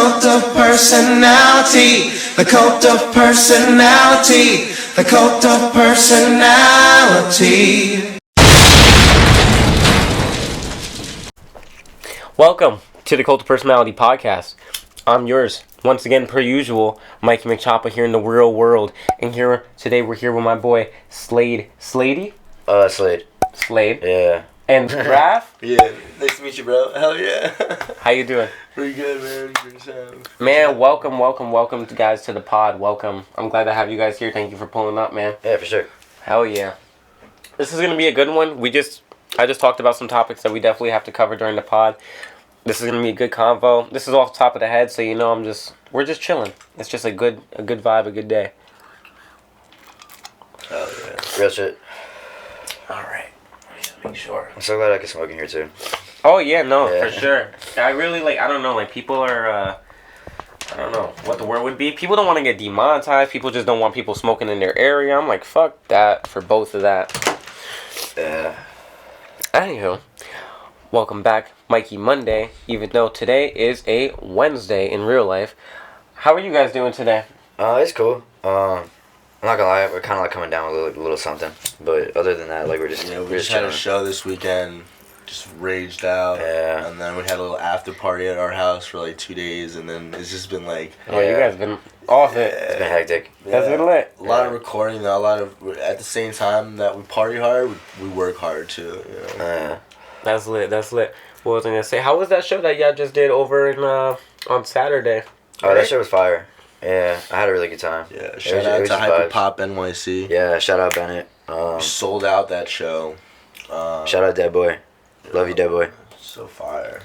cult of personality. The cult of personality. The cult of personality. Welcome to the Cult of Personality podcast. I'm yours, once again, per usual, Mikeymcchoppa here in the real world. And today we're here with my boy, Slaede. Slaede? Slaede. Slaede? Yeah. And Raph? Yeah. Nice to meet you, bro. Hell yeah. How you doing? Pretty good, man. Man, welcome, guys, to the pod. Welcome. I'm glad to have you guys here. Thank you for pulling up, man. Yeah, for sure. Hell yeah. This is going to be a good one. I just talked about some topics that we definitely have to cover during the pod. This is going to be a good convo. This is off the top of the head, so we're just chilling. It's just a good vibe, a good day. Hell yeah. Real shit. Alright. Make sure. I'm so glad I can smoke in here too. Oh yeah, no, for sure. I really I don't know, people are I don't know what the word would be. People don't want to get demonetized. People just don't want people smoking in their area. I'm like, fuck that for both of that. Yeah. Anywho, welcome back, Mikey Monday, even though today is a Wednesday in real life. How are you guys doing today? It's cool. I'm not gonna lie, we're kind of like coming down with a little something, but other than that, like we just had a show this weekend, just raged out, and then we had a little after party at our house for like 2 days, and then it's just been like, you guys been off it. It's been hectic. That's been lit. A lot of recording, a lot of at the same time that we party hard, we work hard too. You know? That's lit. What was I gonna say? How was that show that y'all just did over in on Saturday? Oh, that show was fire. Yeah, I had a really good time. Yeah, shout out to Hyperpop NYC. Yeah, shout out Bennett. We sold out that show. Shout out Dead Boy. Love you, Dead Boy. So fire.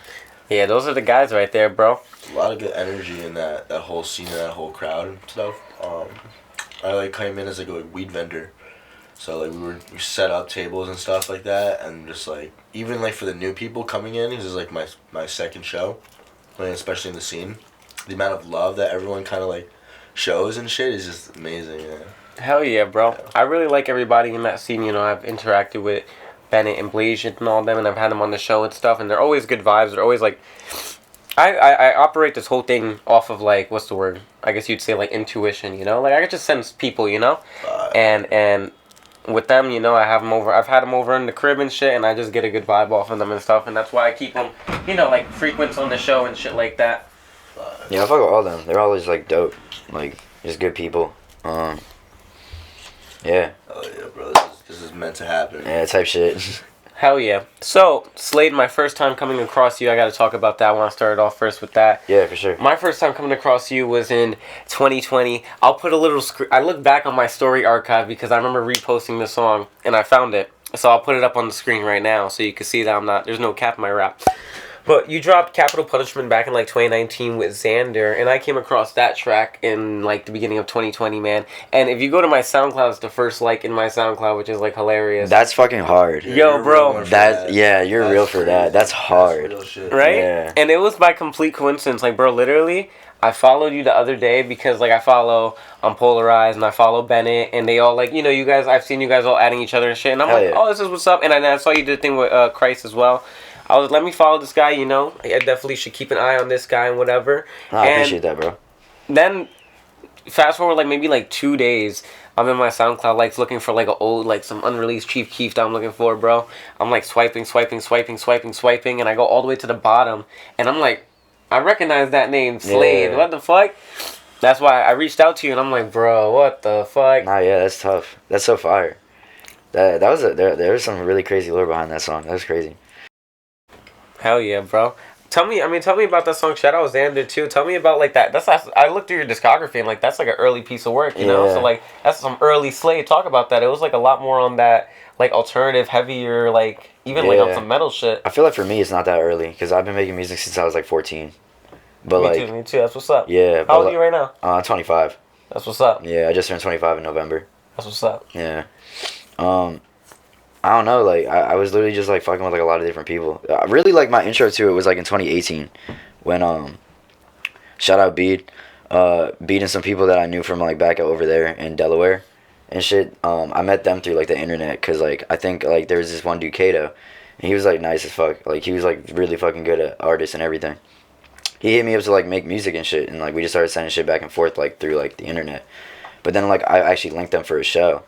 Yeah, those are the guys right there, bro. A lot of good energy in that whole scene and that whole crowd and stuff. I came in as a weed vendor. So we set up tables and stuff like that, and just even for the new people coming in, this is my second show, especially in the scene. The amount of love that everyone kind of shows and shit is just amazing. Yeah. Hell yeah, bro. Yeah. I really like everybody in that scene. I've interacted with Bennett and Blaze and all them, and I've had them on the show and stuff, and they're always good vibes. They're always I operate this whole thing off of what's the word? I guess you'd say intuition. I can just sense people. And with them, I have them over. I've had them over in the crib and shit, and I just get a good vibe off of them and stuff, and that's why I keep them, frequent on the show and shit like that. Yeah, I fuck with all of them. They're always dope, just good people. Yeah. Oh yeah, bro. This is meant to happen. Yeah, type shit. Hell yeah. So, Slaede, my first time coming across you, I got to talk about that. I want to start off first with that. Yeah, for sure. My first time coming across you was in 2020. I'll put a little I look back on my story archive because I remember reposting the song and I found it. So I'll put it up on the screen right now so you can see that there's no cap in my rap. But you dropped Capital Punishment back in 2019 with Xander, and I came across that track in the beginning of 2020, man. And if you go to my SoundCloud, it's the first in my SoundCloud, which is hilarious. That's fucking hard. Yo, bro. You're real for that. That's hard. Real shit. Right? Yeah. And it was by complete coincidence. Bro, literally, I followed you the other day because I follow Polarized and I follow Bennett, and they all you guys. I've seen you guys all adding each other and shit, and I'm oh, this is what's up. And I saw you did a thing with Christ as well. I was let me follow this guy, I definitely should keep an eye on this guy and whatever. I appreciate that, bro. Then, fast forward maybe 2 days, I'm in my SoundCloud looking for an old some unreleased Chief Keef that I'm looking for, bro. I'm swiping, and I go all the way to the bottom, and I'm I recognize that name, Slaede. Yeah. What the fuck? That's why I reached out to you, and I'm bro, what the fuck? Nah, yeah, that's tough. That's so fire. That was there was some really crazy lore behind that song. That was crazy. Hell yeah, bro. Tell me about that song. Shout out Xander too. Tell me about that. I looked through your discography and that's an early piece of work, you know. So that's some early Slaede. Talk about that. It was a lot more on that alternative, heavier, even on some metal shit. I feel for me it's not that early because I've been making music since I was 14. But me too. That's what's up. Yeah. How old are you right now? 25. That's what's up. Yeah, I just turned 25 in November. That's what's up. Yeah. I don't know, I was literally just fucking with a lot of different people. Really my intro to it was in 2018 when shout out Bede and some people that I knew from back over there in Delaware and shit. I met them through the internet because I think there was this one dude Kato, and he was nice as fuck. He was really fucking good at artists and everything. he hit me up to like make music and shit, and like we just started sending shit back and forth like through like the internet. But then like I actually linked them for a show,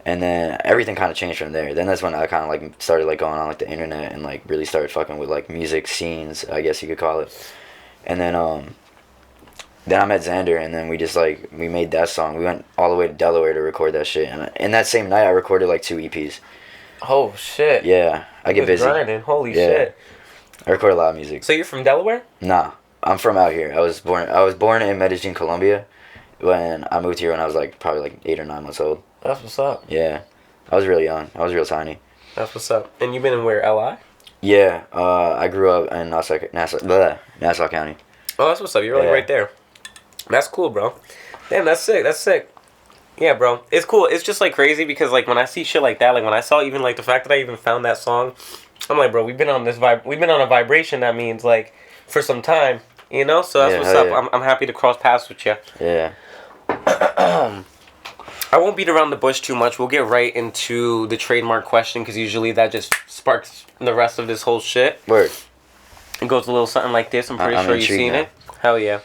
and then everything kind of changed from there. Then that's when I kind of like started like going on like the internet and like really started fucking with like music scenes, I guess you could call it. And then I met Xander, and then we just like we made that song. We went all the way to Delaware to record that shit, and that same night I recorded like 2 EPs. Oh shit. Yeah, I get busy. Grinding. Holy shit. I record a lot of music. So you're from Delaware? Nah, I'm from out here. I was born in Medellin, Colombia. When I moved here when I was like probably like 8 or 9 months old. That's what's up. Yeah, I was really young. I was real tiny. That's what's up. And you've been in where, LI? Yeah, I grew up in Nassau County. Oh, that's what's up. You're like right there. That's cool, bro. Damn, that's sick. That's sick. Yeah, bro. It's cool. It's just like crazy because like when I see shit like that, like when I saw even like the fact that I even found that song, I'm like, bro, we've been on a vibration that means like for some time, you know? So that's what's up. Yeah. I'm happy to cross paths with you. Yeah. I won't beat around the bush too much. We'll get right into the trademark question because usually that just sparks the rest of this whole shit. Word. It goes a little something like this. I'm pretty I'm sure you've seen now. it. Hell yeah.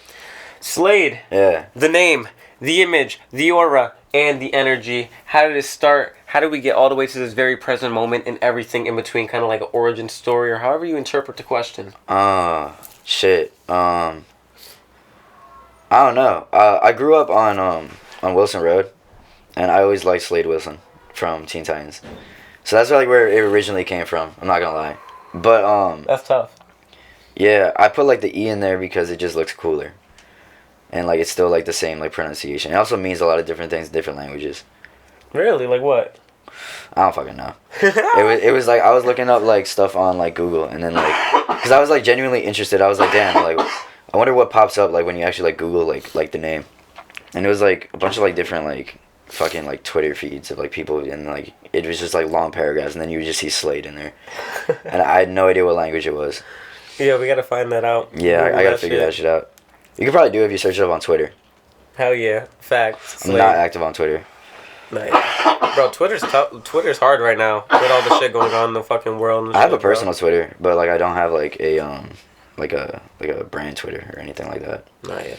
Slaede. Yeah. The name, the image, the aura, and the energy. How did it start? How did we get all the way to this very present moment and everything in between? Kind of like an origin story or however you interpret the question. Shit. I don't know. I grew up on Wilson Road, and I always liked Slade Wilson from Teen Titans. So that's like where it originally came from. I'm not gonna lie. But That's tough. yeah, I put like the E in there because it just looks cooler. And like it's still like the same like pronunciation. It also means a lot of different things in different languages. Really? Like what? I don't fucking know. it was like I was looking up like stuff on like Google, and then like because I was like genuinely interested. I was like, damn, like I wonder what pops up like when you actually like Google like the name. And it was like a bunch of like different like fucking like Twitter feeds of like people, and like it was just like long paragraphs, and then you would just see Slade in there. And I had no idea what language it was. Yeah, we gotta find that out. Yeah, I gotta figure that shit out. You could probably do it if you search it up on Twitter. Hell yeah. Facts. I'm not active on Twitter. Nice. Bro, Twitter's tough. Twitter's hard right now with all the shit going on in the fucking world. And I have shit, a personal Twitter, but like I don't have like a like a brand Twitter or anything like that. Nah, yeah.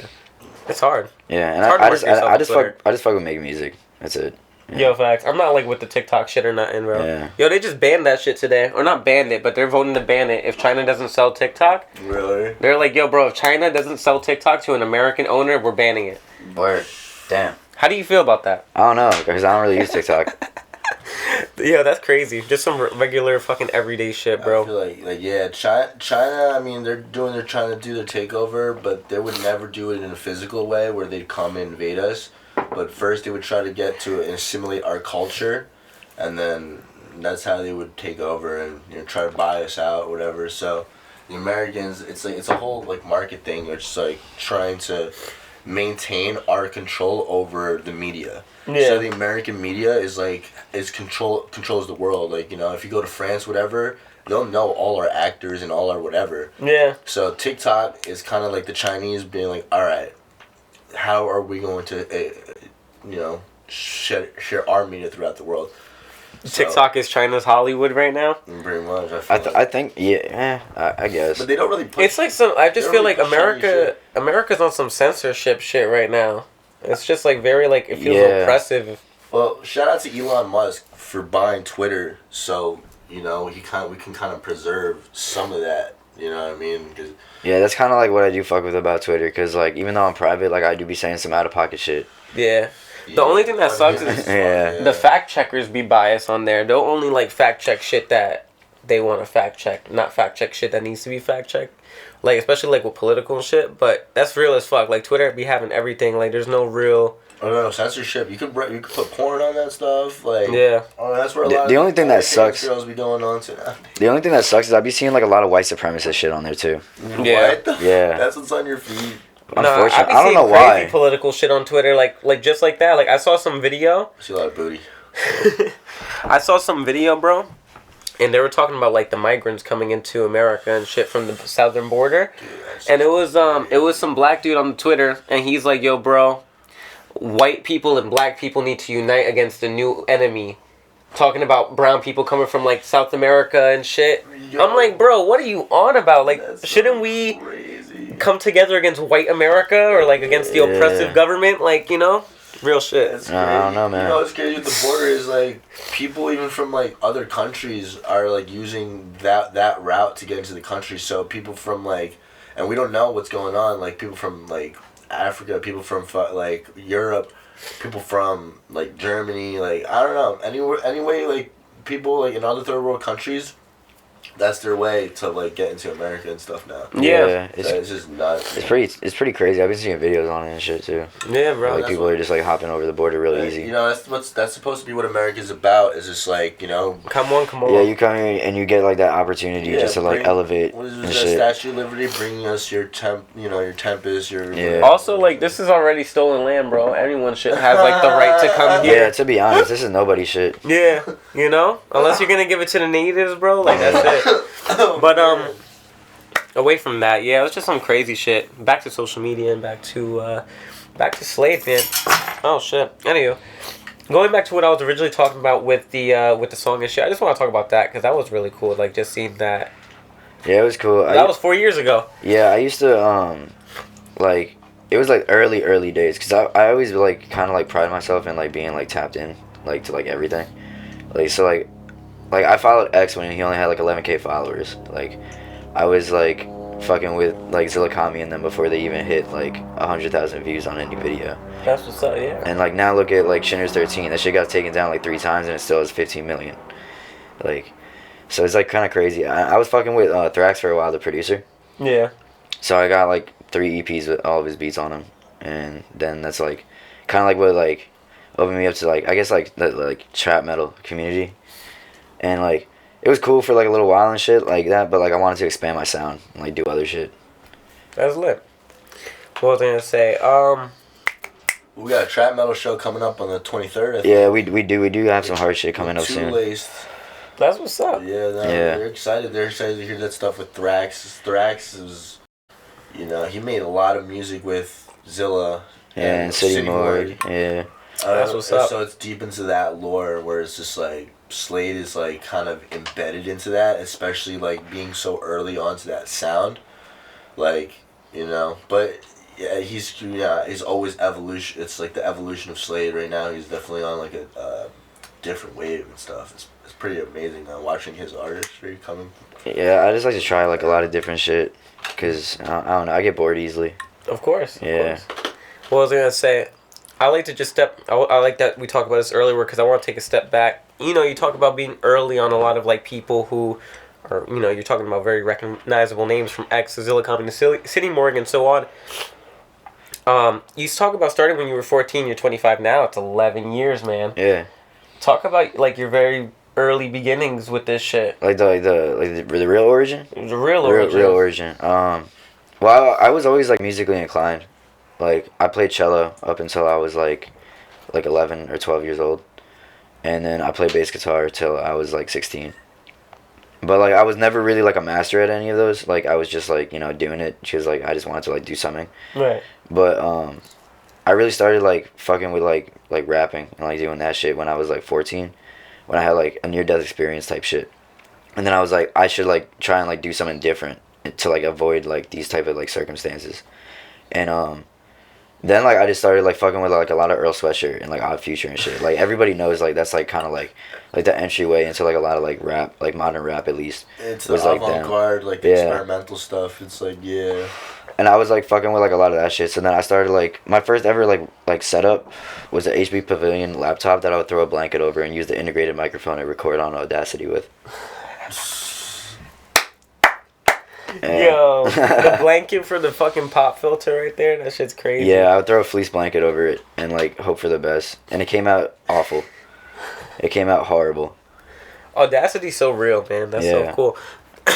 It's hard. Yeah, and It's hard to work yourself on Twitter. I just fuck with making music. That's it. Yeah. Yo, facts. I'm not like with the TikTok shit or nothing, bro. Yeah. Yo, they just banned that shit today. Or not banned it, but they're voting to ban it if China doesn't sell TikTok. Really? They're like, yo, bro, if China doesn't sell TikTok to an American owner, we're banning it. Word. Damn. How do you feel about that? I don't know because I don't really use TikTok. Yeah, that's crazy. Just some regular fucking everyday shit, bro. I feel like yeah, China. I mean, they're trying to do their takeover, but they would never do it in a physical way where they'd come and invade us. But first, they would try to get to assimilate our culture, and then that's how they would take over and try to buy us out, or whatever. So, the Americans, it's a whole like market thing. It's just like trying to maintain our control over the media. Yeah. So the American media is controls the world. Like, if you go to France, whatever, they'll know all our actors and all our whatever. Yeah. So TikTok is kind of like the Chinese being like, all right, how are we going to, share our media throughout the world? So, TikTok is China's Hollywood right now. Pretty much. I think yeah, I guess. But they don't really. It's like I just feel like America's America's on some censorship shit right now. It's just like very like it feels oppressive. Well, shout out to Elon Musk for buying Twitter, so we can kind of preserve some of that. You know what I mean? Yeah, that's kind of like what I do fuck with about Twitter, because like even though I'm private, like I do be saying some out of pocket shit. Yeah. The only thing that sucks is the fact checkers be biased on there. They'll only like fact check shit that they want to fact check, not fact check shit that needs to be fact checked. Like especially like with political and shit. But that's real as fuck. Like Twitter be having everything. Like there's no real. Oh no, censorship. You could put porn on that stuff. Like that's where a lot the of only thing that sucks. Girls be going on to now. The only thing that sucks is I be seeing like a lot of white supremacist shit on there too. Yeah. What? Yeah. That's what's on your feed. Unfortunately, I don't know crazy why. Political shit on Twitter, like just like that. Like I saw some video. I see a lot of booty. I saw some video, bro, and they were talking about like the migrants coming into America and shit from the southern border, and it was some black dude on Twitter, and he's like, "Yo, bro, white people and black people need to unite against a new enemy." Talking about brown people coming from like South America and shit. Yo, I'm like, bro, what are you on about? Like, that's shouldn't we crazy. come together against white America or like against the oppressive government, like, you know, real shit. It's No, I don't know, man. You know, what's crazy with the border is like people even from like other countries are like using that route to get into the country. So people from like, and we don't know what's going on. Like people from like Africa, people from like Europe, people from like Germany. Like I don't know. Anyway, like people like in other third world countries. That's their way to like get into America and stuff now. Yeah. It's just nuts. It's pretty crazy. I've been seeing videos on it and shit too. Yeah, bro. Like people are just like hopping over the border real easy. You know, that's supposed to be what America's about. Is just like, you know, Come on. Yeah, you come here and you get like that opportunity just to like elevate What is and that shit. Statue of Liberty bringing us your your Tempest, your Yeah. Also, like, this is already stolen land, bro. Anyone should has like the right to come Yeah, here. to be honest, this is nobody's shit. Yeah, you know, unless you're gonna give it to the natives, bro. Like that's it. But away from that, yeah, it was just some crazy shit. Back to social media and back to Slaede, man. Oh shit. Anywho, going back to what I was originally talking about with the song and shit, I just want to talk about that because that was really cool. Like just seeing that. Yeah, it was cool. That was 4 years ago. Yeah, I used to like it was like early days because I always like kind of like pride myself in like being like tapped in like to like everything. Like so like I followed X when he only had like 11K followers. Like I was like fucking with like Zilla Kami and them before they even hit like 100,000 views on any video. That's what's up, yeah. And like now look at like Shinner's 13. That shit got taken down like 3 times and it still has 15 million. Like, so it's like kind of crazy. I was fucking with Thrax for a while, the producer. Yeah. So I got like 3 EPs with all of his beats on them, and then that's like kind of like what like opened me up to like I guess like the like trap metal community, and like it was cool for like a little while and shit like that. But like I wanted to expand my sound and like do other shit. That's lit. What was I gonna say? We got a trap metal show coming up on the 23rd. I think. Yeah, we do have some hard shit coming up soon. Laced. That's what's up. Yeah, they're excited. They're excited to hear that stuff with Thrax. Thrax is, you know, he made a lot of music with Zilla And City Morgue. Yeah. That's what's up. So it's deep into that lore where it's just like Slaede is like kind of embedded into that, especially like being so early onto that sound, like, you know. But yeah, he's always evolution. It's like the evolution of Slaede right now. He's definitely on like a different wave and stuff. It's pretty amazing watching his artistry coming. Yeah, I just like to try like a lot of different shit, cause I don't know, I get bored easily. Of course. Yeah. What was I gonna say? I like to just I like that we talked about this earlier because I want to take a step back. You know, you talk about being early on a lot of like people who are, you know, you're talking about very recognizable names from X, Zilla Company, City Morgue, and so on. You talk about starting when you were 14. You're 25 now. It's 11 years, man. Yeah. Talk about like your very early beginnings with this shit. Like the real origin. The real origin. Real origin. Well, I was always like musically inclined. Like I played cello up until I was like 11 or 12 years old, and then I played bass guitar till I was like 16. But like I was never really like a master at any of those. Like I was just like, you know, doing it because like I just wanted to like do something. Right. But I really started like fucking with like rapping and like doing that shit when I was like 14, when I had like a near death experience type shit. And then I was like, I should like try and like do something different to like avoid like these type of like circumstances. And then like I just started like fucking with like a lot of Earl Sweatshirt and like Odd Future and shit. Like everybody knows like that's like kind of like the entryway into like a lot of like rap, like modern rap at least. It's was the like avant-garde, like the experimental stuff. It's like, yeah. And I was like fucking with like a lot of that shit. So then I started like my first ever like setup was an HB Pavilion laptop that I would throw a blanket over and use the integrated microphone to record on Audacity with. Yo, the blanket for the fucking pop filter right there, that shit's crazy. Yeah, I would throw a fleece blanket over it and like hope for the best. And it came out awful. It came out horrible. Audacity's so real, man. That's so cool.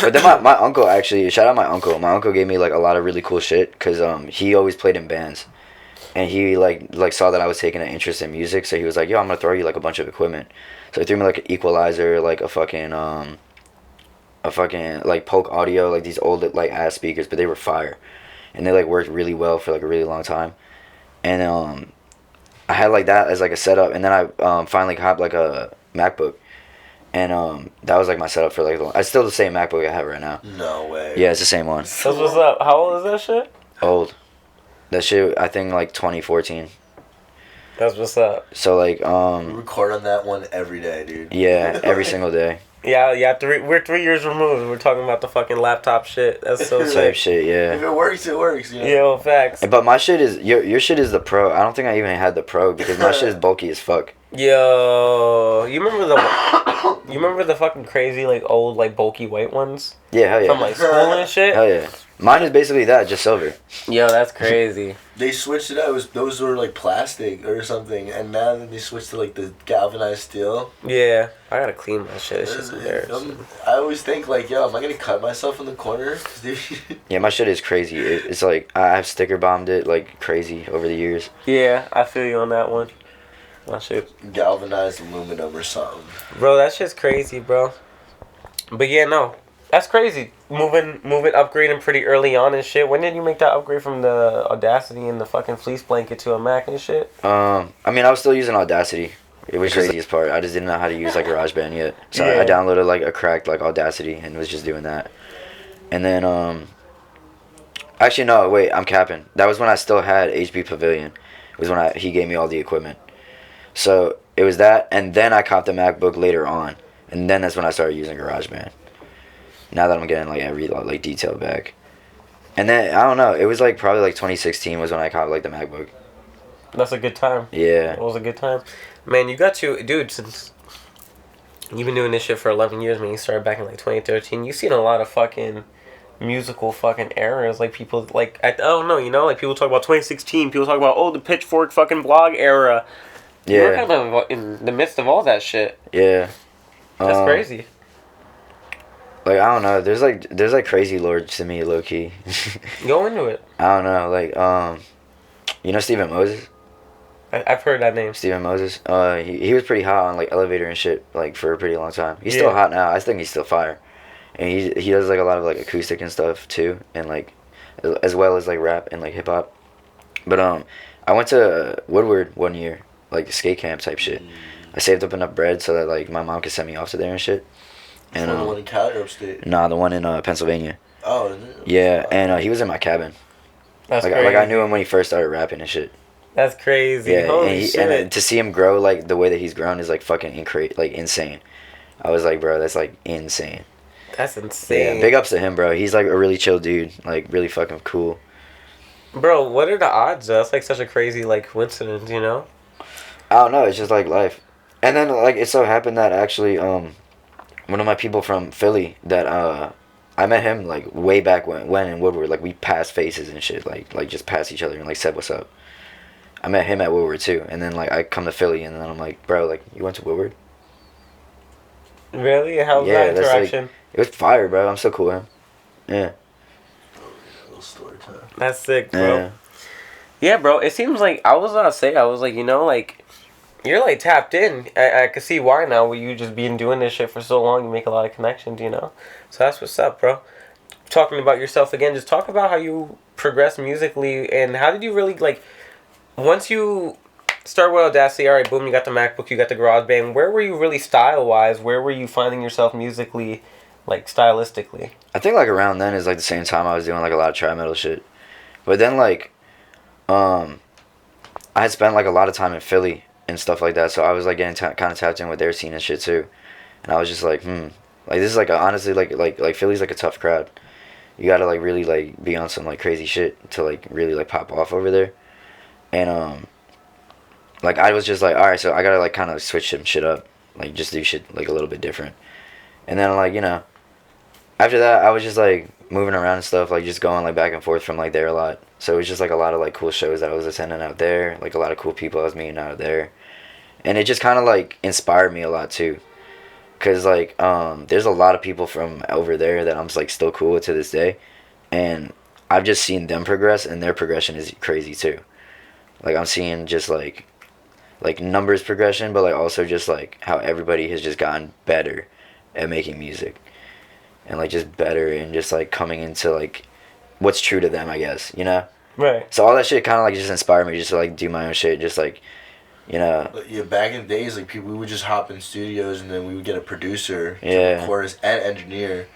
But then my uncle actually, shout out my uncle. My uncle gave me like a lot of really cool shit because he always played in bands. And he like saw that I was taking an interest in music, so he was like, yo, I'm gonna throw you like a bunch of equipment. So he threw me like an equalizer, like a fucking like Polk Audio, like these old like ass speakers, but they were fire. And they like worked really well for like a really long time. And I had like that as like a setup, and then I finally got like a MacBook. And that was like my setup for like it's still the same MacBook I have right now. No way. Yeah, it's the same one. That's what's up. How old is that shit? Old. That shit I think like 2014. That's what's up. So like We record on that one every day, dude. yeah, every single day. Yeah. We're 3 years removed. We're talking about the fucking laptop shit. That's so Type sick. shit, If yeah. it works, it works. You know? Yo, facts. But my shit is your shit is the Pro. I don't think I even had the Pro because my shit is bulky as fuck. Yo, you remember the fucking crazy like old like bulky white ones Yeah, hell yeah. from like school and shit? Hell yeah. Mine is basically that, just silver. Yo, that's crazy. They switched it out. Those were like plastic or something, and now they switched to like the galvanized steel. Yeah, I gotta clean my shit. It's just embarrassing. I always think like, yo, am I gonna cut myself in the corner? 'Cause dude, Yeah, my shit is crazy. It's like I have sticker bombed it like crazy over the years. Yeah, I feel you on that one. My shit, galvanized aluminum or something. bro. That shit's crazy, bro. But yeah, no, that's crazy. Moving, upgrading pretty early on and shit. When did you make that upgrade from the Audacity and the fucking fleece blanket to a Mac and shit? I mean, I was still using Audacity. It was the craziest part. I just didn't know how to use like GarageBand yet. So Yeah. I downloaded like a cracked like Audacity and was just doing that. And then actually no, wait, I'm capping. That was when I still had HB Pavilion. It was when he gave me all the equipment. So it was that, and then I copped the MacBook later on, and then that's when I started using GarageBand. Now that I'm getting like every like detail back, and then I don't know, it was like probably like 2016 was when I copped like the MacBook. That's a good time. Yeah. It was a good time. Man, you got to, dude, since you've been doing this shit for 11 years, man, you started back in like 2013, you've seen a lot of fucking musical fucking eras. Like people, like, I don't know, you know, like people talk about 2016, people talk about, oh, the Pitchfork fucking blog era. Yeah. You're kind of in the midst of all that shit. Yeah. That's crazy. Like I don't know, there's like crazy lords to me, low key. Go into it. I don't know, like you know Stephen Moses? I've heard that name. Stephen Moses. He was pretty hot on like Elevator and shit like for a pretty long time. He's Yeah. still hot now. I think he's still fire. And he does like a lot of like acoustic and stuff too, and like as well as like rap and like hip hop. But I went to Woodward one year, like skate camp type shit. I saved up enough bread so that like my mom could send me off to there and shit. And The one in Cali or upstate? nah, the one in Pennsylvania. Oh, is it? Yeah, and he was in my cabin. That's Like crazy. like I knew him when he first started rapping and shit. That's crazy. Yeah, Holy shit. and to see him grow like the way that he's grown is like fucking like insane. I was like, bro, that's like insane. That's insane. Yeah, big ups to him, bro. He's like a really chill dude, like really fucking cool. Bro, what are the odds? That's like such a crazy like coincidence, you know? I don't know, it's just like life. And then like it so happened that actually one of my people from Philly that I met him like way back when in Woodward, like we passed faces and shit, like just passed each other and like said what's up. I met him at Woodward too, and then like I come to Philly and then I'm like, bro, like you went to Woodward? Really? How was Yeah, that that's, like, interaction? It was fire, bro. I'm so cool with him. Yeah. Little story time. That's sick, bro. Yeah. Yeah, bro. It seems like I was like, you know, like you're like tapped in. I could see why now. With you just been doing this shit for so long, you make a lot of connections, you know. So that's what's up, bro. Talking about yourself again, just talk about how you progressed musically and how did you really like. Once you start with Audacity, all right, boom, you got the MacBook, you got the GarageBand. Where were you really style-wise? Where were you finding yourself musically, like stylistically? I think like around then is like the same time I was doing like a lot of tri-metal shit. But then like I had spent like a lot of time in Philly and stuff like that, so I was like getting kind of tapped in with their scene and shit too. And I was just like, like this is like honestly like Philly's like a tough crowd. You gotta like really like be on some like crazy shit to like really like pop off over there. And like I was just like, all right, so I gotta like kind of switch some shit up, like just do shit like a little bit different. And then like, you know, after that I was just like moving around and stuff, like just going like back and forth from like there a lot. So it was just like a lot of like cool shows that I was attending out there, like a lot of cool people I was meeting out there. And it just kind of like inspired me a lot too. Cause like there's a lot of people from over there that I'm like still cool with to this day. And I've just seen them progress, and their progression is crazy too. Like I'm seeing just like numbers progression, but like also just like how everybody has just gotten better at making music. And like just better and just like coming into like what's true to them, I guess, you know? Right. So all that shit kind of like just inspired me just to like do my own shit, just like you know. But yeah, back in the days, like we would just hop in studios and then we would get a producer to Yeah. record us and engineer.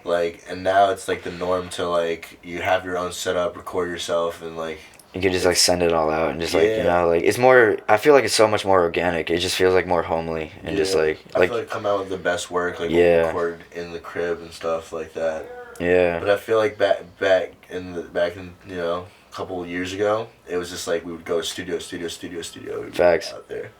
Like, and now it's like the norm to like you have your own setup, record yourself, and like You can just like send it all out and just like, you Yeah. know, like it's more, I feel like it's so much more organic. It just feels like more homely and just like I feel like come out with the best work, like Yeah. record in the crib and stuff like that. yeah. But I feel like back in you know, a couple of years ago, it was just like we would go studio. We'd be Facts. out there.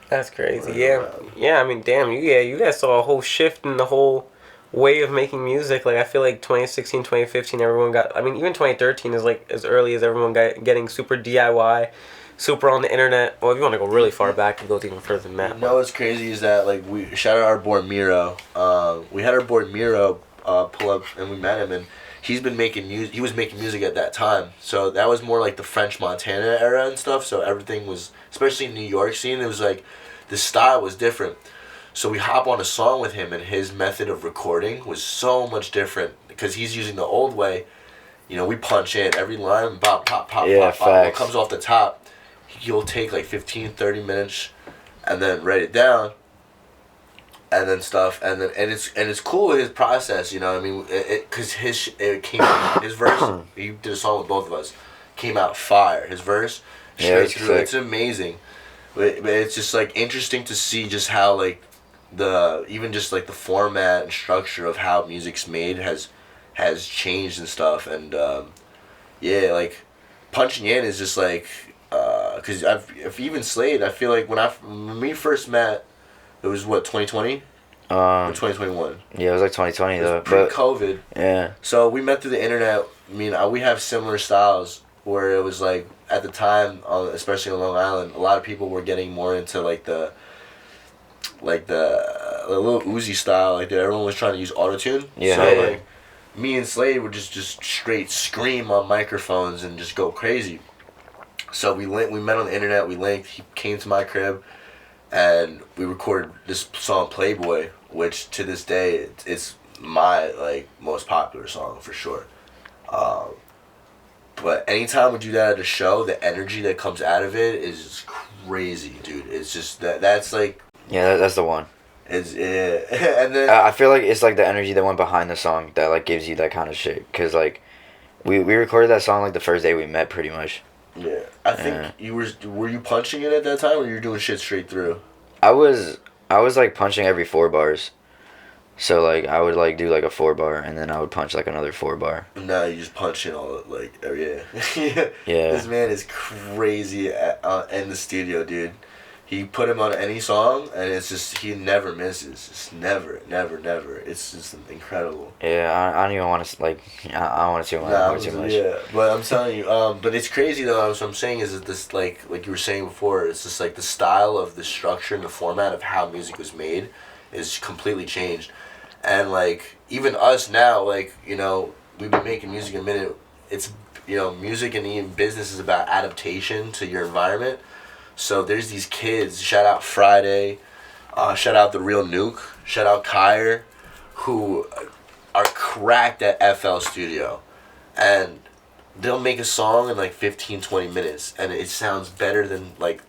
That's crazy. Running Yeah. around. Yeah, I mean, damn, you guys saw a whole shift in the whole way of making music. Like, I feel like 2016, 2015, everyone got, I mean, even 2013 is like as early as everyone got getting super DIY, super on the internet. Well, if you want to go really far back, it goes even further than that. You know what's crazy is that like we shout out our boy Miro. We had our boy Miro pull up and we met him, and he's been making music. He was making music at that time, so that was more like the French Montana era and stuff. So everything was, especially in New York scene, it was like the style was different. So we hop on a song with him, and his method of recording was so much different because he's using the old way. You know, we punch in every line, pop, pop, pop, Yeah, pop, pop. What facts. comes off the top, he'll take like 15, 30 minutes, and then write it down, and then stuff, and it's cool his process. You know, what I mean, because his verse, he did a song with both of us, came out fire. His verse, Yeah, straight it's through, sick. it's amazing. But it's just like interesting to see just how like even just like the format and structure of how music's made has changed and stuff, and yeah, like punching in is just like because if even Slaede, I feel like when we first met, it was what 2020 or 2021. Yeah, it was like 2020 It though. was But pre-COVID. yeah, So we met through the internet. I mean, we have similar styles where it was like at the time, especially on Long Island, a lot of people were getting more into like the little Uzi style. Like everyone was trying to use autotune. Yeah, So yeah. like me and Slaede would just straight scream on microphones and just go crazy. So we met on the internet. We linked. He came to my crib, and we recorded this song Playboy, which to this day it's my like most popular song for sure. But anytime we do that at a show, the energy that comes out of it is crazy, dude. It's just that's like yeah, that's the one. it's and then I feel like it's like the energy that went behind the song that like gives you that kind of shit. Cause like, we recorded that song like the first day we met, pretty much. yeah, I think were you punching it at that time, or you were doing shit straight through? I was like punching every 4 bars. So like I would like do like a 4 bar and then I would punch like another 4 bar. Now you just punch in all like yeah. Yeah. Yeah. This man is crazy in the studio, dude. He put him on any song, and it's just he never misses. It's never. It's just incredible. Yeah, I don't even want to like. I don't want to too much. Nah, too much. yeah, but I'm telling you, but it's crazy though. What I'm saying is that this, like you were saying before, it's just like the style of the structure and the format of how music was made is completely changed, and like even us now, like you know, we've been making music a minute. It's you know, music and even business is about adaptation to your environment. So there's these kids. Shout out Friday, shout out the Real Nuke, shout out Kyre, who are cracked at FL Studio, and they'll make a song in like 15, 20 minutes, and it sounds better than like,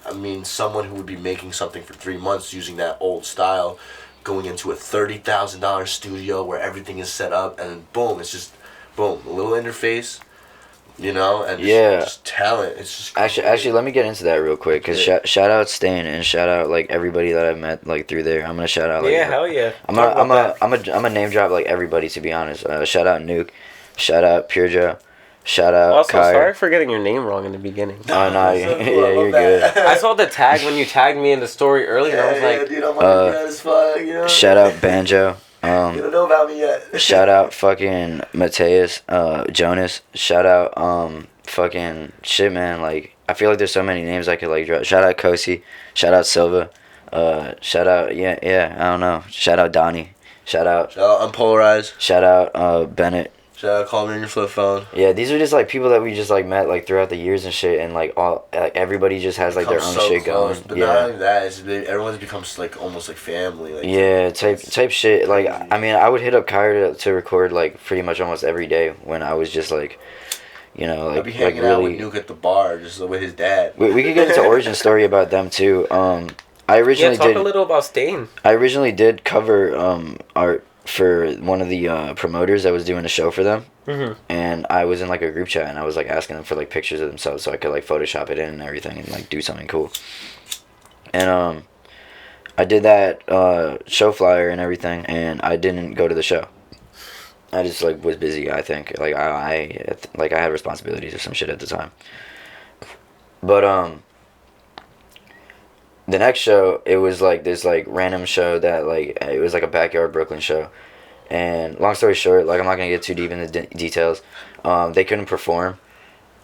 I mean, someone who would be making something for 3 months using that old style, going into a $30,000 studio where everything is set up, and boom, it's just boom, a little interface, you know, and just talent. It's just Actually, let me get into that real quick, cause shout out Stain and shout out like everybody that I've met like through there. I'm gonna shout out like hell yeah. I'm a name drop like everybody, to be honest. Shout out Nuke, shout out Pure Joe, shout out Also, Kyre. sorry for getting your name wrong in the beginning. Oh no, So yeah, cool, I love you're that. good. I saw the tag when you tagged me in the story earlier. I was like, dude, I'm like, as fuck, you know. Shout out Banjo. You don't know about me yet. Shout out fucking Mateus, Jonas. Shout out fucking shit, man. Like I feel like there's so many names I could like drop. Shout out Kosi. Shout out Silva. Shout out yeah. I don't know. Shout out Donnie. Shout out Unpolarized. Shout out Bennett. Shout out Call Me on Your Flip Phone. Yeah, these are just like people that we just like met like throughout the years and shit, and like all like everybody just has like their own Become so shit close, going. But Yeah. not only that, everyone's becomes like almost like family. Like Yeah, type shit. Like I mean, I would hit up Kyre to record like pretty much almost every day when I was just like, You know, I'd like be hanging out with really. Nuke at the bar, just with his dad. We could get into origin story about them too. I originally talk did. a little about Stain. I originally did cover art for one of the promoters that was doing a show for them, and I was in like a group chat, and I was like asking them for like pictures of themselves so I could like Photoshop it in and everything and like do something cool. And I did that show flyer and everything, and I didn't go to the show. I just like was busy. I think like I had responsibilities or some shit at the time. But the next show, it was like this like random show that like it was like a backyard Brooklyn show, and long story short, like I'm not gonna get too deep into details. They couldn't perform,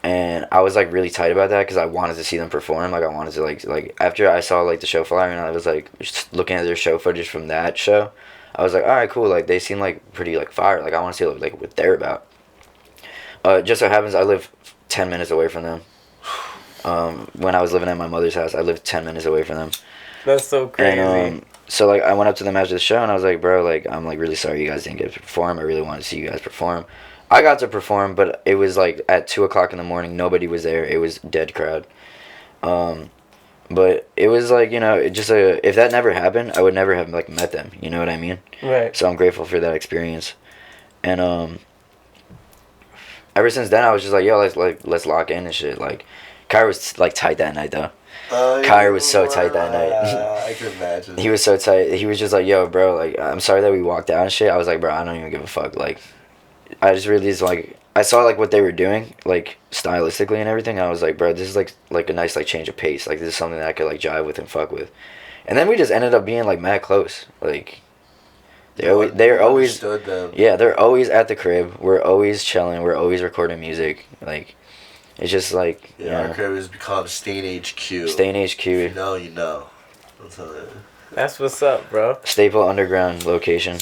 and I was like really tight about that because I wanted to see them perform. Like I wanted to like after I saw like the show flyer and I was like just looking at their show footage from that show, I was like, all right, cool. Like they seem like pretty like fire. Like I want to see like what they're about. Just so happens I live 10 minutes away from them. When I was living at my mother's house, I lived 10 minutes away from them. That's so crazy. And so like I went up to them after the show and I was like, bro, like I'm like really sorry you guys didn't get to perform. I really wanted to see you guys perform. I got to perform, but it was like at 2:00 in the morning. Nobody was there. It was dead crowd. But it was like, you know, it just if that never happened, I would never have like met them. You know what I mean? Right. So I'm grateful for that experience. And ever since then, I was just like, yo, let's lock in and shit. Like, Kyra was like tight that night though. Kyra was so tight that night. I can imagine. He was so tight. He was just like, yo, bro, like I'm sorry that we walked out and shit. I was like, bro, I don't even give a fuck. Like, I just realized like I saw like what they were doing, like stylistically and everything. And I was like, bro, this is like a nice like change of pace. Like this is something that I could like jive with and fuck with. And then we just ended up being like mad close. Like they're always them. yeah, they're always at the crib. We're always chilling. We're always recording music. Like it's just like our crib has become Stain HQ. Stain HQ. If you know, you know. I'll tell you. That's what's up, bro. Staple Underground location.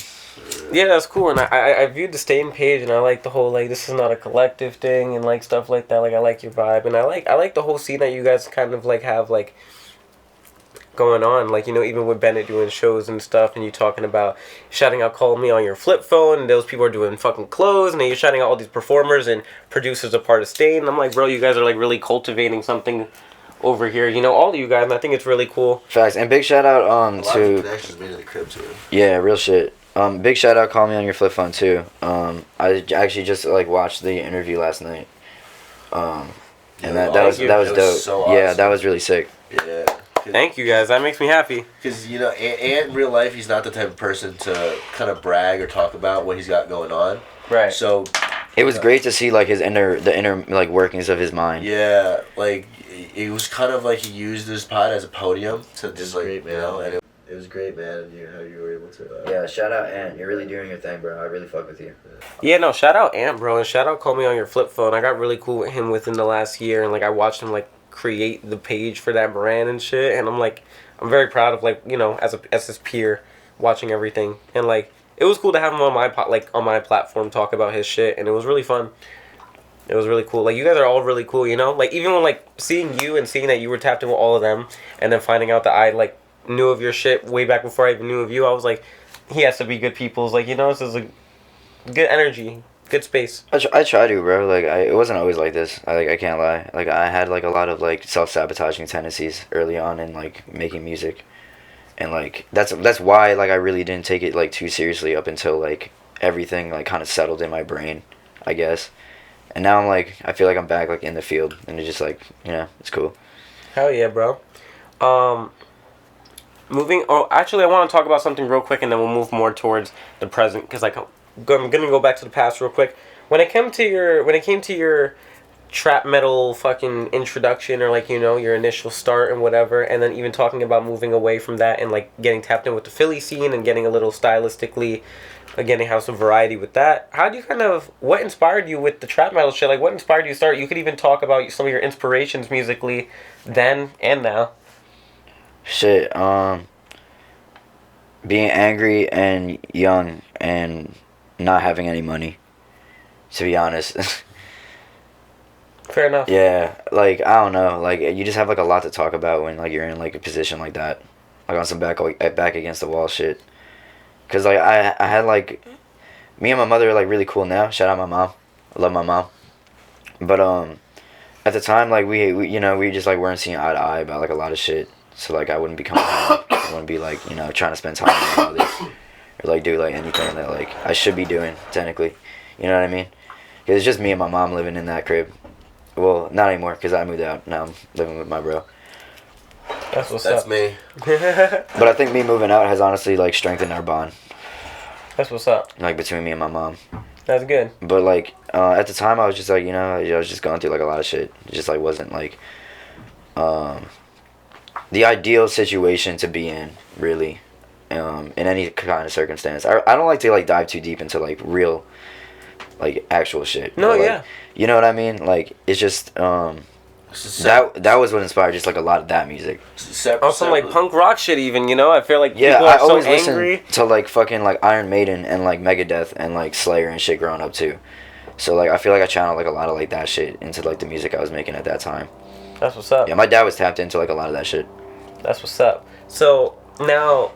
Yeah, that's cool, and I viewed the Stain page, and I like the whole like this is not a collective thing, and like stuff like that. Like I like your vibe, and I like the whole scene that you guys kind of like have like going on. Like, you know, even with Bennett doing shows and stuff, and you talking about shouting out "Call Me" on your flip phone, and those people are doing fucking clothes, and then you're shouting out all these performers and producers a part of Stain. And I'm like, bro, you guys are like really cultivating something over here. You know, all of you guys, and I think it's really cool. Facts, and big shout out A lot to of connections made in the crib too. yeah, real shit. Big shout out, Call Me on your flip phone too. I actually just like watched the interview last night. And that was dope. So yeah, awesome. that was really sick. Yeah. Thank you guys. That makes me happy. Because, you know, and in real life, he's not the type of person to kind of brag or talk about what he's got going on. Right. So It was great to see like the inner like workings of his mind. yeah, like it was kind of like he used this pod as a podium to just like great, you know, and it was great, man. And how you were able to. Yeah, shout out Ant. You're really doing your thing, bro. I really fuck with you. Yeah, no, shout out Ant, bro, and shout out Call Me on your flip phone. I got really cool with him within the last year, and like I watched him like create the page for that brand and shit, and I'm very proud of like, you know, as his peer, watching everything, and like it was cool to have him on my platform talk about his shit, and it was really fun. It was really cool. Like you guys are all really cool, you know. Like even when like seeing you and seeing that you were tapped in with all of them, and then finding out that I like knew of your shit way back before I even knew of you, I was like, he has to be good people's. Like, you know, this is a good energy, good space. I try to, bro. Like it wasn't always like this. I can't lie. Like I had like a lot of like self-sabotaging tendencies early on in like making music, and like that's why like I really didn't take it like too seriously up until like everything like kind of settled in my brain, I guess. And now I'm like, I feel like I'm back like in the field, and it's just like, you know, it's cool. Hell yeah, bro. Actually, I want to talk about something real quick, and then we'll move more towards the present, because like I'm gonna go back to the past real quick. When it came to your trap metal fucking introduction, or like, you know, your initial start and whatever, and then even talking about moving away from that and like getting tapped in with the Philly scene and getting a little stylistically, getting have some variety with that. How do you what inspired you with the trap metal shit? Like what inspired you to start? You could even talk about some of your inspirations musically then and now. Shit, being angry and young and not having any money, to be honest. Fair enough. Yeah, like I don't know, like you just have like a lot to talk about when like you're in like a position like that, like on some back against the wall shit. Cause like I had like, me and my mother are like really cool now. Shout out my mom, I love my mom. But at the time, like we you know, we just like weren't seeing eye to eye about like a lot of shit. So like I wouldn't be coming home. I wouldn't be like, you know, trying to spend time with my mother or like do like anything that like I should be doing technically. You know what I mean? 'Cause it's just me and my mom living in that crib. Well, not anymore because I moved out. Now I'm living with my bro. That's what's That's up. me. But I think me moving out has honestly like strengthened our bond, That's what's up. like between me and my mom. That's good. But like at the time, I was just like, you know, I was just going through like a lot of shit. It just like wasn't like the ideal situation to be in, really, in any kind of circumstance. I don't like to like dive too deep into like real, like actual shit. No, But, like, yeah. you know what I mean? Like it's just that was what inspired just like a lot of that music. On some like punk rock shit, even, you know. I feel like Yeah, people I are so always angry. listened to like fucking like Iron Maiden and like Megadeth and like Slayer and shit growing up too. So like I feel like I channeled like a lot of like that shit into like the music I was making at that time. That's what's up. Yeah, my dad was tapped into like a lot of that shit. That's what's up. So now,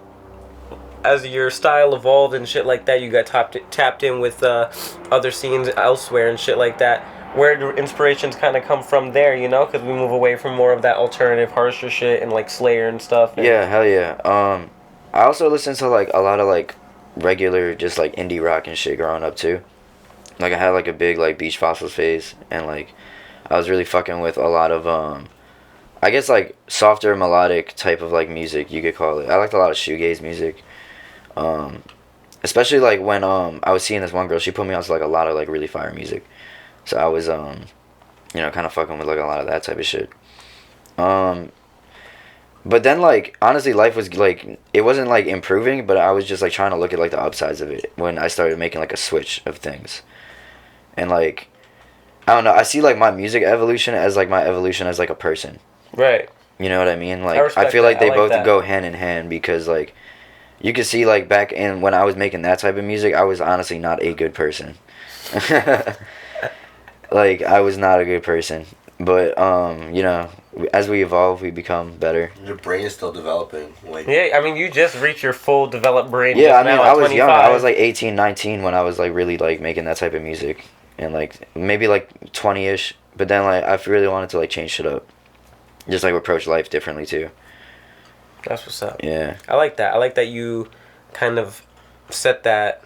as your style evolved and shit like that, you got tapped in with other scenes elsewhere and shit like that. Where do inspirations kind of come from there, you know? Because we move away from more of that alternative, harsher shit and like Slayer and stuff. And Yeah, hell yeah. I also listened to like a lot of like regular just like indie rock and shit growing up too. Like I had like a big like Beach Fossils phase, and like I was really fucking with a lot of I guess like softer melodic type of like music you could call it. I liked a lot of shoegaze music. Especially like when I was seeing this one girl, she put me on to like a lot of like really fire music. So I was you know, kind of fucking with like a lot of that type of shit. But then like honestly life was like, it wasn't like improving, but I was just like trying to look at like the upsides of it when I started making like a switch of things. And like I don't know, I see like my music evolution as like my evolution as like a person. Right. You know what I mean? Like respect I feel that. like they I like both that. go hand in hand, because like you could see like back in when I was making that type of music, I was honestly not a good person. Like I was not a good person. But you know, as we evolve, we become better. Your brain is still developing. Like Yeah, I mean, you just reached your full developed brain. Yeah, just I mean, now I at was 25. young. I was like 18, 19 when I was like really like making that type of music, and like maybe like 20ish. But then like I really wanted to like change shit up, just like approach life differently too. That's what's up. Yeah. I like that. I like that you kind of set that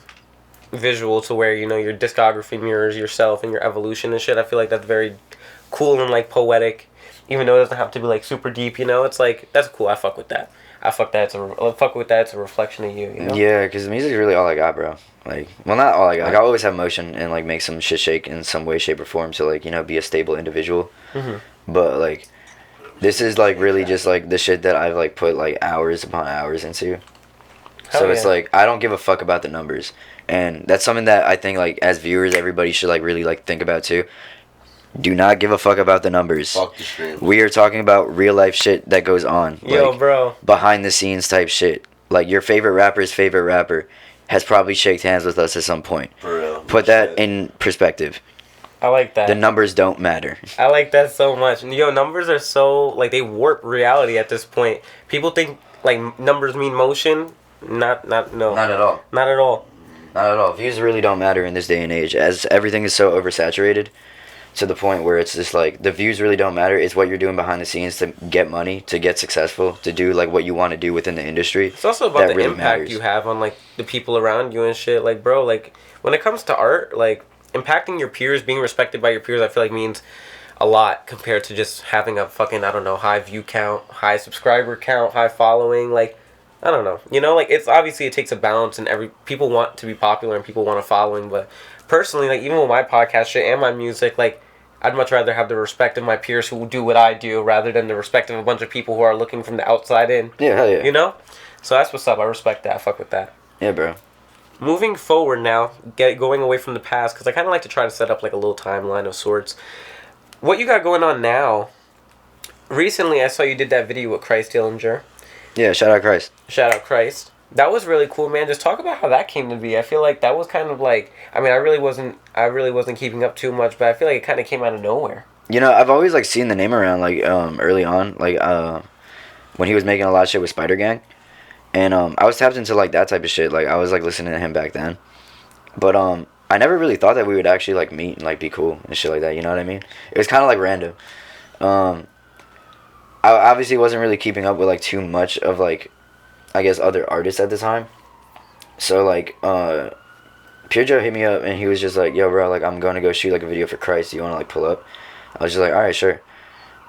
visual to where, you know, your discography mirrors yourself and your evolution and shit. I feel like that's very cool and like poetic, even though it doesn't have to be like super deep, you know. It's like, that's cool. I fuck with that. I fuck with that. It's a reflection of you, you know. Yeah, because music's really all I got, bro. Like, well, not all I got. Like, I always have motion and like make some shit shake in some way, shape, or form to like, you know, be a stable individual. But like, this is like really just like the shit that I've like put like hours upon hours into. Hell So it's yeah. like I don't give a fuck about the numbers, and that's something that I think like as viewers everybody should like really like think about too. Do not give a fuck about the numbers. fuck the stream. We are talking about real life shit that goes on. Yo, like, bro. behind the scenes type shit. Like your favorite rapper's favorite rapper has probably shaked hands with us at some point. For real. Put that Shit. in perspective. I like that. The numbers don't matter. I like that so much. And, yo, numbers are so, like, they warp reality at this point. People think, like, numbers mean motion. No. Not at all. Not at all. Not at all. Views really don't matter in this day and age, as everything is so oversaturated to the point where it's just like the views really don't matter. It's what you're doing behind the scenes to get money, to get successful, to do like what you want to do within the industry. It's also about that the really impact matters. you have on, like, the people around you and shit. Like, bro, like, when it comes to art, like, impacting your peers, being respected by your peers, I feel like means a lot compared to just having a fucking, I don't know, high view count, high subscriber count, high following. Like, I don't know. You know, like, it's obviously it takes a balance, and people want to be popular and people want a following. But personally, like, even with my podcast shit and my music, like, I'd much rather have the respect of my peers who do what I do rather than the respect of a bunch of people who are looking from the outside in. Yeah, hell yeah. You know? So that's what's up. I respect that. I fuck with that. Yeah, bro. Moving forward now, going away from the past, because I kind of like to try to set up like a little timeline of sorts. What you got going on now? Recently, I saw you did that video with Christ Dillenger. Yeah, shout out Christ. Shout out Christ. That was really cool, man. Just talk about how that came to be. I feel like that was kind of like, I mean, I really wasn't keeping up too much, but I feel like it kind of came out of nowhere. You know, I've always like seen the name around like early on, like when he was making a lot of shit with Spider Gang, and I was tapped into like that type of shit. Like I was like listening to him back then, but I I never really thought that we would actually like meet and like be cool and shit like that. You know what I mean? It was kind of like random. I obviously wasn't really keeping up with like too much of like, I guess, other artists at the time. So like Pure Joe hit me up and he was just like, yo bro, like I'm going to go shoot like a video for Christ, do you want to like pull up? I was just like, alright, sure.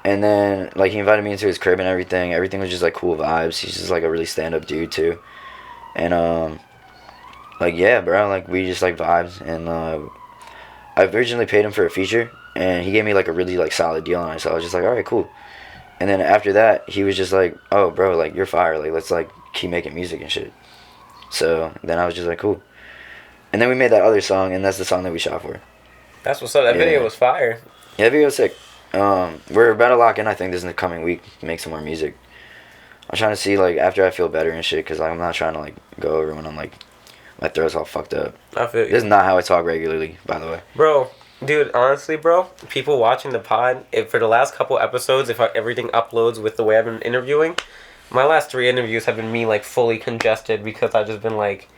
And then like he invited me into his crib and everything was just like cool vibes. He's just like a really stand-up dude too. And like yeah bro, like we just like vibes. And I originally paid him for a feature and he gave me like a really like solid deal on it, so I was just like, alright, cool. And then after that he was just like, oh bro, like you're fire, like let's like keep making music and shit. So then I was just like, cool. And then we made that other song, and that's the song that we shot for. That's what's up. That video was fire. Yeah, that video was sick. We're about to lock in, I think, this in the coming week, make some more music. I'm trying to see, like, after I feel better and shit, because I'm not trying to, like, go over when I'm, like, my throat's all fucked up. I feel you. This is not how I talk regularly, by the way. Bro, dude, honestly, bro, people watching the pod, if for the last couple episodes, if everything uploads with the way I've been interviewing, my last 3 interviews have been me, like, fully congested because I've just been, like,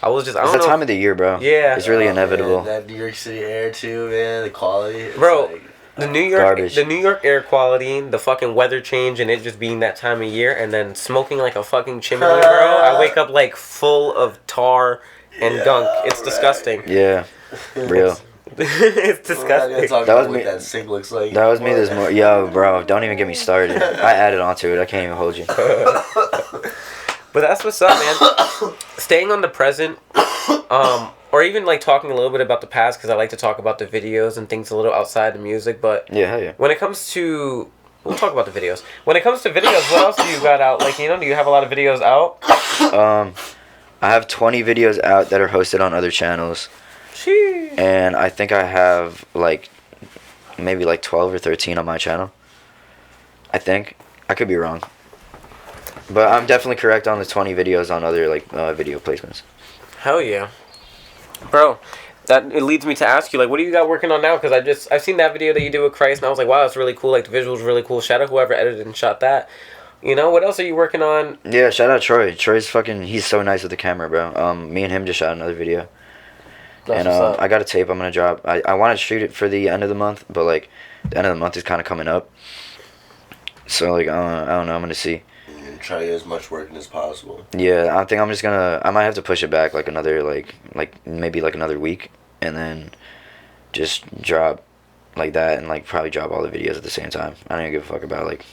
I don't know. It's the time of the year, bro. Yeah. It's really inevitable. Man, that New York City air, too, man, the quality. It's bro, like, the New York, garbage. the New York air quality, the fucking weather change, and it just being that time of year, and then smoking like a fucking chimney, bro. I wake up, like, full of tar and gunk. It's disgusting. Yeah. Real. It's disgusting. That was me. That sink looks like. That was me this morning. Yo, bro, don't even get me started. I added onto it. I can't even hold you. But that's what's up, man. Staying on the present, or even like talking a little bit about the past, because I like to talk about the videos and things a little outside the music. But Yeah, hell yeah. when it comes to, we'll talk about the videos. When it comes to videos, what else do you got out? Like, you know, do you have a lot of videos out? I have 20 videos out that are hosted on other channels. Sheesh. And I think I have like maybe like 12 or 13 on my channel. I think. I could be wrong. But I'm definitely correct on the 20 videos on other like video placements. Hell yeah. Bro, it leads me to ask you, like, what do you got working on now? Because I've seen that video that you did with Christ, and I was like, wow, that's really cool. Like, the visuals really cool. Shout out whoever edited and shot that. You know, what else are you working on? Yeah, shout out Troy. Troy's fucking, he's so nice with the camera, bro. Me and him just shot another video. That's And I got a tape I'm gonna drop. I want to shoot it for the end of the month, but like the end of the month is kind of coming up. So like I don't know. I'm gonna see. Try to get as much work in as possible. Yeah, I think I'm just gonna. I might have to push it back like another like maybe like another week, and then just drop like that, and like probably drop all the videos at the same time. I don't even give a fuck about like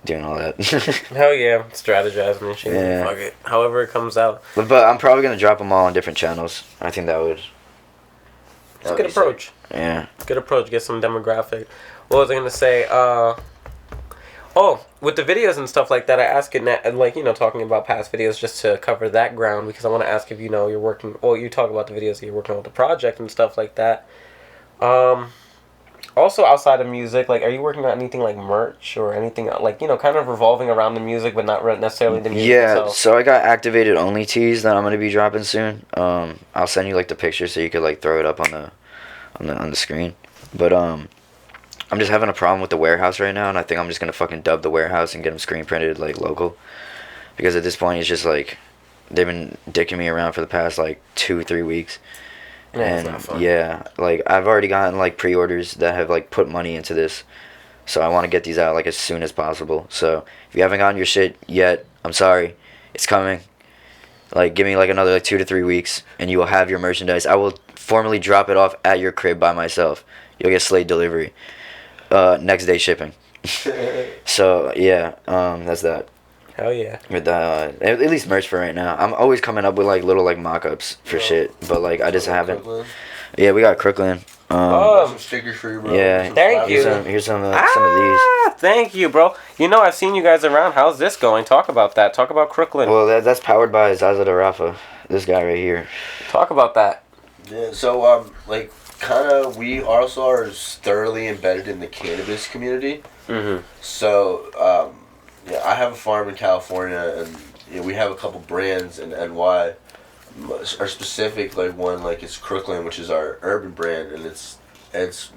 doing all that. Hell yeah, strategizing and shit. Yeah. Fuck it. However it comes out. But I'm probably gonna drop them all on different channels. I think that would. It's a good approach. Yeah. Good approach. Get some demographic. What was I gonna say? Oh, with the videos and stuff like that, I ask it like, you know, talking about past videos just to cover that ground, because I want to ask if, you know, you're working. Well, you talk about the videos that you're working on with the project and stuff like that. Also, outside of music, like, are you working on anything like merch or anything like, you know, kind of revolving around the music, but not necessarily the music Yeah, itself? so I got activated only tees that I'm gonna be dropping soon. I'll send you like the picture so you could like throw it up on the screen. But I'm just having a problem with the warehouse right now, and I think I'm just gonna fucking dub the warehouse and get them screen printed like local, because at this point it's just like they've been dicking me around for the past like 2-3 weeks. Yeah, it's And not fun. yeah, like I've already gotten like pre-orders that have like put money into this, so I want to get these out like as soon as possible. So if you haven't gotten your shit yet, I'm sorry, it's coming. Like give me like another like 2 to 3 weeks, and you will have your merchandise. I will formally drop it off at your crib by myself. You'll get Slaede delivery, next day shipping. So yeah, that's that. Hell yeah. With at least merch for right now. I'm always coming up with like little like mock-ups for shit, but like I just haven't. Yeah, we got Crooklyn. Some stickers for you, bro. Yeah, Thank you. Here's some of these. Thank you, bro. You know, I've seen you guys around. How's this going? Talk about that. Talk about Crooklyn. Well, that's powered by Zaza de Rafa. This guy right here. Talk about that. Yeah, so like kind of we also are thoroughly embedded in the cannabis community. Mm-hmm. So yeah, I have a farm in California, and you know, we have a couple brands in NY. Our specific like one like it's Crooklyn, which is our urban brand, and it's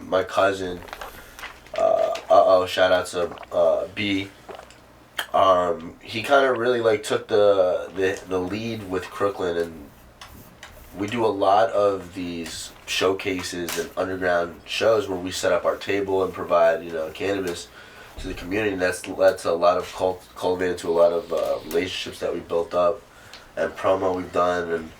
my cousin. Shout out to B. He kind of really like took the lead with Crooklyn, and we do a lot of these showcases and underground shows where we set up our table and provide, you know, cannabis to the community, and that's a lot of cultivated to a lot of relationships that we built up and promo we've done, and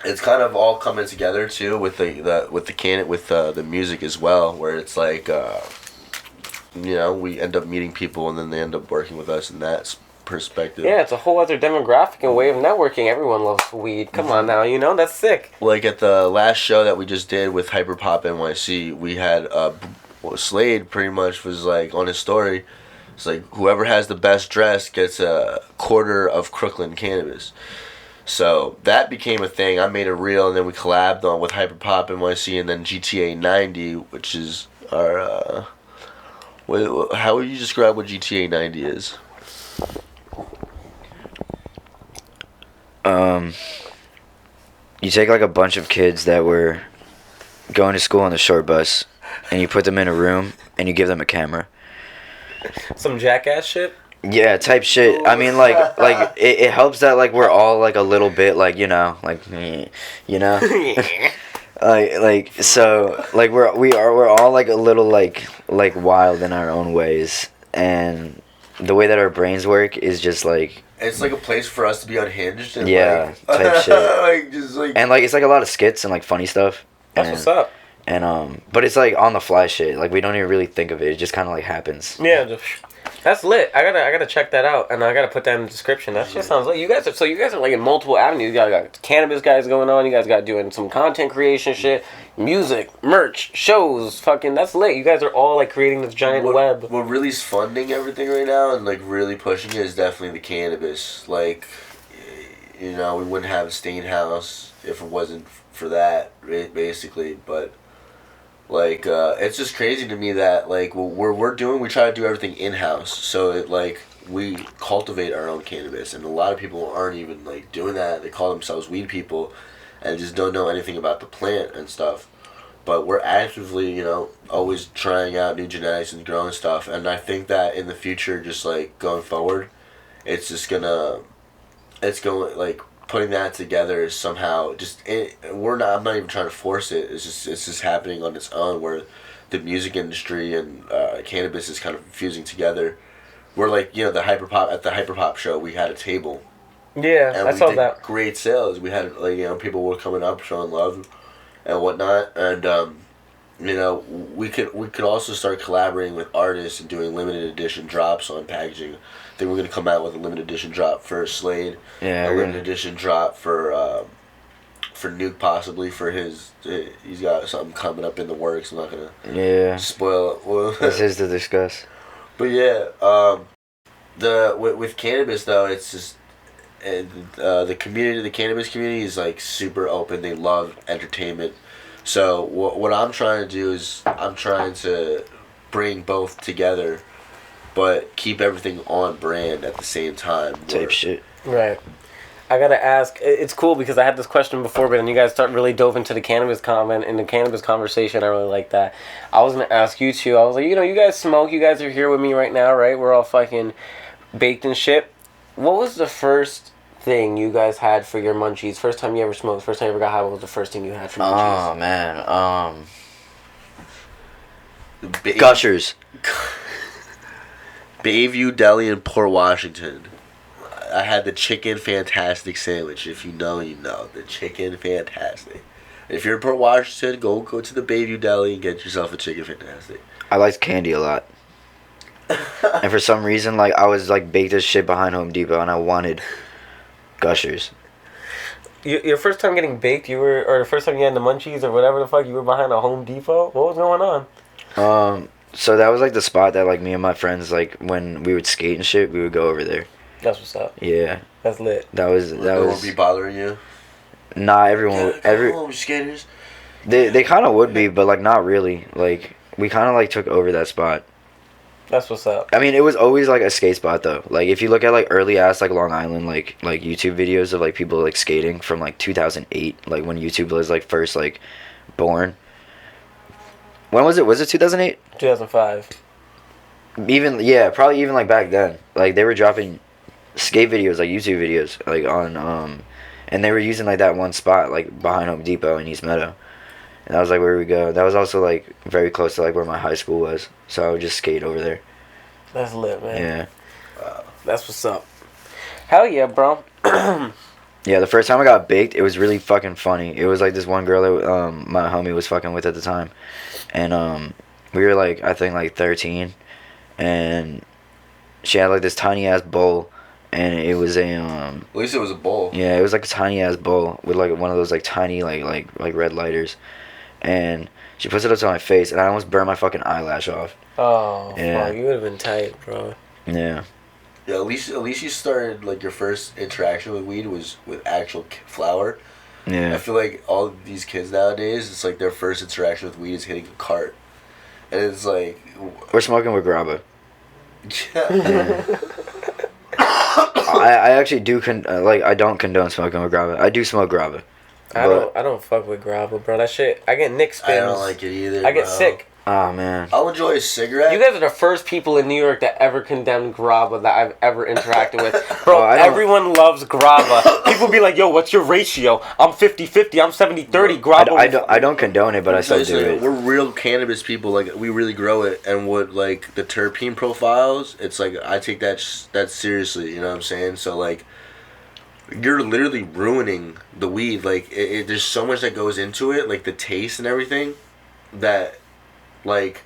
it's kind of all coming together too with the music as well, where it's like you know, we end up meeting people and then they end up working with us in that perspective. Yeah, it's a whole other demographic and way of networking. Everyone loves weed. Come on now, you know, that's sick. Like at the last show that we just did with Hyperpop NYC, we had Slaede pretty much was like on his story. It's like whoever has the best dress gets a quarter of Crooklyn cannabis. So that became a thing. I made a reel, and then we collabed on with Hyperpop NYC, and then GTA 90, which is our. How would you describe what GTA 90 is? You take like a bunch of kids that were going to school on the short bus, and you put them in a room, and you give them a camera. Some jackass shit? Yeah, type shit. I mean, like it helps that like we're all like a little bit like, you know, so like we're all like a little like wild in our own ways, and the way that our brains work is just like it's like a place for us to be unhinged and yeah, like, type shit. like just like And like it's like a lot of skits and like funny stuff. That's what's up. And but it's like on the fly shit. Like we don't even really think of it. It just kind of like happens. Yeah, that's lit. I gotta check that out, and I gotta put that in the description. That shit sounds lit. You guys are like in multiple avenues. You got cannabis guys going on. You guys got doing some content creation shit, music, merch, shows. Fucking that's lit. You guys are all like creating this giant web. What really's funding everything right now and like really pushing it is definitely the cannabis. Like, you know, we wouldn't have a Stain House if it wasn't for that, basically. But like, it's just crazy to me that like what we're doing, we try to do everything in house. So it like we cultivate our own cannabis, and a lot of people aren't even like doing that. They call themselves weed people, and just don't know anything about the plant and stuff. But we're actively, you know, always trying out new genetics and growing stuff. And I think that in the future, just like going forward, it's going like putting that together is somehow I'm not even trying to force it. It's just happening on its own, where the music industry and cannabis is kind of fusing together. We're like, you know, at the Hyperpop show, we had a table. Yeah, and I we saw did that. great sales. We had like, you know, people were coming up showing love and whatnot, and you know, we could also start collaborating with artists and doing limited edition drops on packaging. I think we're gonna come out with a limited edition drop for Slaede. Yeah, a limited edition drop for Nuke, possibly for his. He's got something coming up in the works. I'm not gonna spoil it. That's his to discuss. But yeah, with cannabis though, it's just the cannabis community is like super open. They love entertainment. So what I'm trying to do is I'm trying to bring both together, but keep everything on brand at the same time. Type shit. Right. I gotta ask. It's cool because I had this question before, but then you guys really dove into the cannabis conversation. I really like that. I was gonna ask you too. I was like, you know, you guys smoke. You guys are here with me right now, right? We're all fucking baked and shit. What was the first thing you guys had for your munchies? First time you ever smoked? First time you ever got high? What was the first thing you had for munchies? Oh man, Gushers. Bayview Deli in Port Washington. I had the Chicken Fantastic sandwich. If you know, you know. The Chicken Fantastic. If you're in Port Washington, go to the Bayview Deli and get yourself a Chicken Fantastic. I liked candy a lot. And for some reason, like, I was, like, baked as shit behind Home Depot, and I wanted Gushers. Your first time getting baked, or the first time you had the munchies, or whatever the fuck, you were behind a Home Depot? What was going on? So that was, like, the spot that, like, me and my friends, like, when we would skate and shit, we would go over there. That's what's up. Yeah. That's lit. That was... would be bothering you? Nah, everyone... skaters. They kind of would be, but, like, not really. Like, we kind of, like, took over that spot. That's what's up. I mean, it was always, like, a skate spot, though. Like, if you look at, like, early-ass, like, Long Island, like YouTube videos of, like, people, like, skating from, like, 2008. Like, when YouTube was, like, first, like, born. When was it? Was it 2008? 2005. Probably even, like, back then. Like, they were dropping skate videos, like, YouTube videos, like, on, and they were using like that one spot like behind Home Depot in East Meadow, and that was like where we go. That was also like very close to like where my high school was, so I would just skate over there. That's lit, man. Yeah. That's what's up. Hell yeah, bro. Yeah, the first time I got baked, it was really fucking funny. It was like this one girl that my homie was fucking with at the time, and we were like I think like 13, and she had like this tiny ass bowl, and it was a At least it was a bowl. yeah, it was like a tiny ass bowl with like one of those like tiny like red lighters, and she puts it up to my face, and I almost burned my fucking eyelash off. Oh, Yeah. fuck, you would have been tight, bro. Yeah. Yeah, at least you started like your first interaction with weed was with actual flower. I Yeah. feel like all of these kids nowadays, it's like their first interaction with weed is hitting a cart, and it's like, We're smoking with grabba. yeah. I actually do I don't condone smoking with grabba. I do smoke grabba. I don't fuck with grabba, bro. That shit, I get nick spins. I don't like it either. I get bro. sick. Oh man. I'll enjoy a cigarette. You guys are the first people in New York that ever condemned grabba that I've ever interacted with. Bro, I don't- everyone loves grabba. People be like, yo, what's your ratio? I'm 50-50, I'm 70-30. Grabba. I don't condone it, but I still do it. We're real cannabis people. Like we really grow it, and what like the terpene profiles, it's like I take that seriously. You know what I'm saying? So like, you're literally ruining the weed. Like there's so much that goes into it, like the taste and everything, that like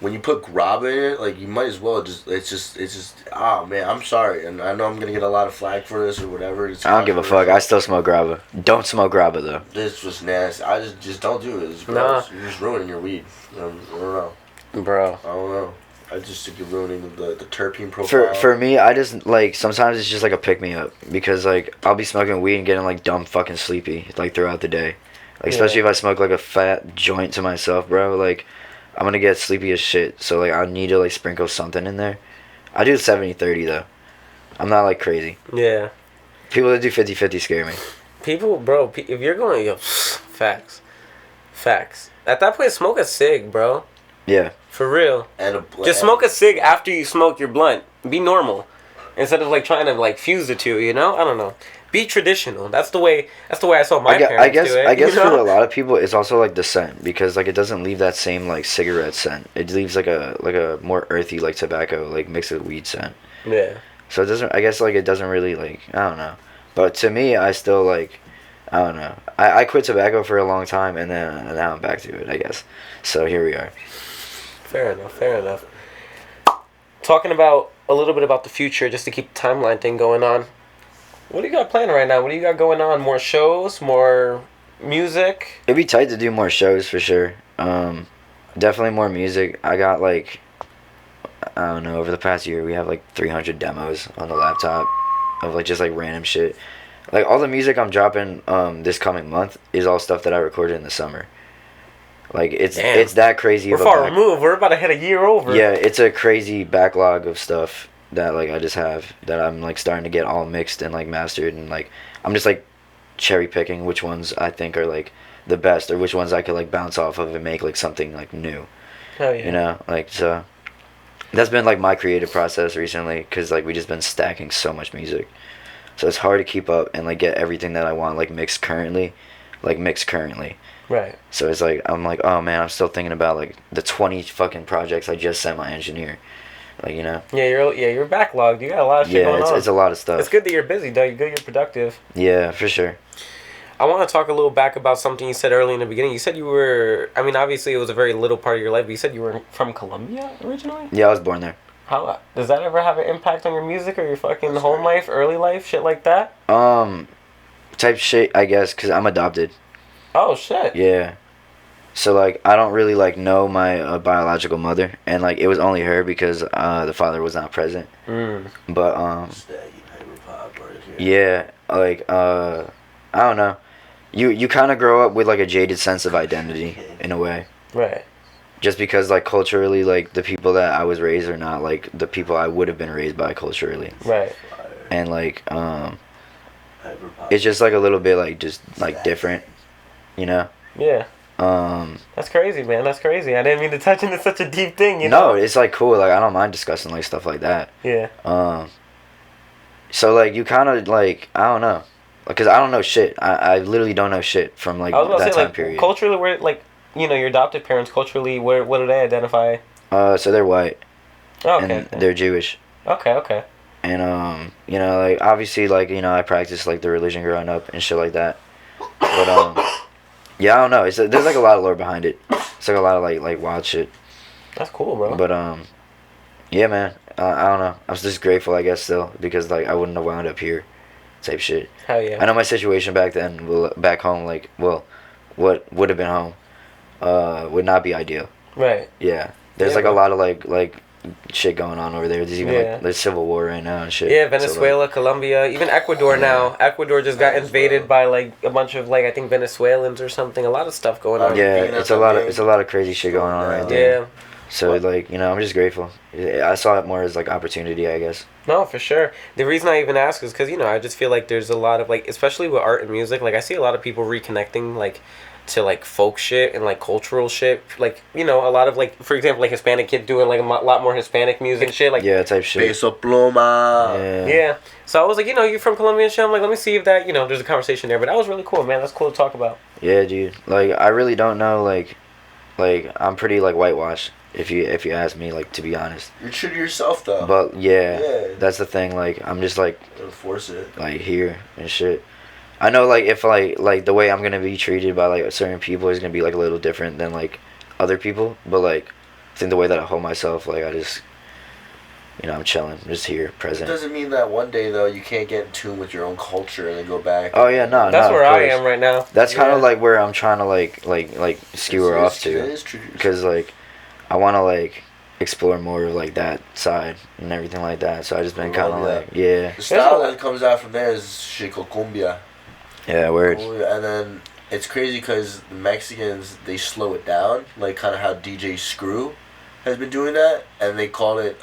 when you put grabba in it, like you might as well just it's just oh man, I'm sorry, and I know I'm gonna get a lot of flack for this or whatever. It's I don't give a fuck. I still smoke grabba. Don't smoke grabba though. This was nasty. I just don't do it. It's gross. You're just ruining your weed. I don't know. Bro. I don't know. I just think you're ruining the terpene profile. For me, I just like sometimes it's just like a pick me up because like I'll be smoking weed and getting like dumb fucking sleepy like throughout the day, like especially if I smoke like a fat joint to myself, bro. Like I'm gonna get sleepy as shit. So like I need to like sprinkle something in there. I do 70-30 though. I'm not like crazy. Yeah. People that do 50-50 scare me. People, bro, if you're going, yo, facts. At that point, smoke a cig, bro. Yeah. For real. And Just smoke a cig after you smoke your blunt. Be normal. Instead of like trying to like fuse the two, you know? I don't know. Be traditional. That's the way I saw my parents do it. I guess you know? for a lot of people it's also like the scent because like it doesn't leave that same like cigarette scent. It leaves like a more earthy like tobacco like mixed with weed scent. Yeah. So it doesn't. I guess like it doesn't really like I don't know. But to me, I still like I don't know. I quit tobacco for a long time and then now I'm back to it. I guess. So here we are. Fair enough. Talking about a little bit about the future, just to keep the timeline thing going on. What do you got planned right now? What do you got going on? More shows? More music? It'd be tight to do more shows for sure. Definitely more music. I got like I don't know. Over the past year, we have like 300 demos on the laptop of like just like random shit. Like all the music I'm dropping this coming month is all stuff that I recorded in the summer. Like it's that crazy. We're far removed. We're about to hit a year over. Yeah, it's a crazy backlog of stuff that like I just have that I'm like starting to get all mixed and like mastered and like I'm just like cherry picking which ones I think are like the best or which ones I could like bounce off of and make like something like new. Hell yeah. You know, like so. That's been like my creative process recently because like we just been stacking so much music, so it's hard to keep up and like get everything that I want like mixed currently. Right. So it's like I'm like, oh man, I'm still thinking about like the 20 fucking projects I just sent my engineer, like you know. Yeah, you're backlogged. You got a lot of shit going on. It's a lot of stuff. It's good that you're busy, though. You're good. You're productive. Yeah, for sure. I want to talk a little back about something you said early in the beginning. You said you were, I mean, obviously it was a very little part of your life, but you said you were from Colombia originally? Yeah, I was born there. How does that ever have an impact on your music or your fucking home life, early life, shit like that? Type shit, I guess, because I'm adopted. Oh, shit. Yeah. So, like, I don't really, like, know my biological mother. And, like, it was only her because the father was not present. But, yeah, like, I don't know. You kind of grow up with, like, a jaded sense of identity, in a way. Right. Just because, like, culturally, like, the people that I was raised are not, like, the people I would have been raised by culturally. Right. And, like, it's just, like, a little bit, like, just, like, different, you know? Yeah. That's crazy, man. That's crazy. I didn't mean to touch into such a deep thing, you know? No, it's, like, cool. Like, I don't mind discussing, like, stuff like that. Yeah. So, like, you kind of, like, I don't know. because I don't know shit. I literally don't know shit from like I was about that to say, time like, period. culturally, where, like, you know, your adopted parents, culturally, what do they identify? So they're white Oh, okay. and they're Jewish. Okay. And you know, like obviously, like you know, I practiced like the religion growing up and shit like that. But yeah, I don't know. There's like a lot of lore behind it. It's like a lot of like wild shit. That's cool, bro. But yeah, man. I don't know. I'm just grateful, I guess, still because like I wouldn't have wound up here, type shit. Hell yeah. I know my situation back then, back home, like what would have been home, would not be ideal. Right. Yeah. There's Yeah, like bro. a lot of like shit going on over there. There's even Yeah. like there's civil war right now and shit. Yeah, So, like, Venezuela, Colombia, even Ecuador now. Ecuador just got invaded by like a bunch of like I think Venezuelans or something. A lot of stuff going on. yeah, Being it's at a the lot of game. crazy shit going on right there. Yeah. So like, you know, I'm just grateful. I saw it more as like opportunity, I guess. No, for sure. The reason I even ask is because, you know, I just feel like there's a lot of, like, especially with art and music, like, I see a lot of people reconnecting, like, to, like, folk shit and, like, cultural shit. Like, you know, a lot of, like, for example, like, Hispanic kids doing, like, a lot more Hispanic music and shit. Like, Yeah, type shit. Peso Pluma. Yeah. yeah. So I was like, you know, you're from Colombia and shit. I'm like, let me see if that, you know, there's a conversation there. But that was really cool, man. That's cool to talk about. Yeah, dude. Like I really don't know like I'm pretty like whitewashed if you ask me, like, to be honest. You're true to yourself though. But yeah, Yeah. that's the thing, like I'm just like Don't force it. here and shit. I know like if like the way I'm gonna be treated by like certain people is gonna be like a little different than like other people, but like I think the way that I hold myself, like I just, you know, I'm chilling, I'm just here, It present. doesn't mean that one day though you can't get in tune with your own culture and then go back. Oh yeah, no, That's no, where of I course. am right now. That's kind of Yeah. like where I'm trying to like skewer It off is- to, It is true to yourself. because like I want to like explore more of like that side and everything like that. So I just been kind of Colombia. like yeah, The style that comes out from there is shit called cumbia. yeah, word. And then it's crazy because the Mexicans, they slow it down, like kind of how DJ Screw has been doing that, and they call it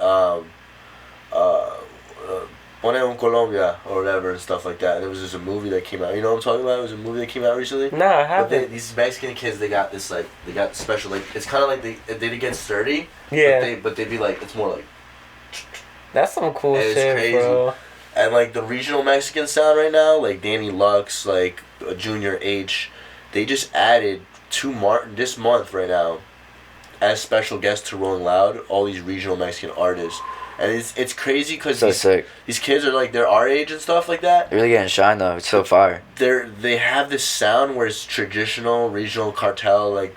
Pone un Colombia or whatever and stuff like that. And it was just a movie that came out. You know what I'm talking about? It was a movie that came out recently. Nah, I But haven't. these Mexican kids, they got this like they got special like it's kind of like they didn't get sturdy. Yeah. But they'd be like it's more like. That's some cool It's shit, crazy. bro. And like the regional Mexican sound right now, like Danny Lux, like Junior H, they just added this month right now, as special guests to Rolling Loud, all these regional Mexican artists, and it's crazy because So sick. these kids are like they're our age and stuff like that. They're really getting shine though. It's so fire. They have this sound where it's traditional regional cartel like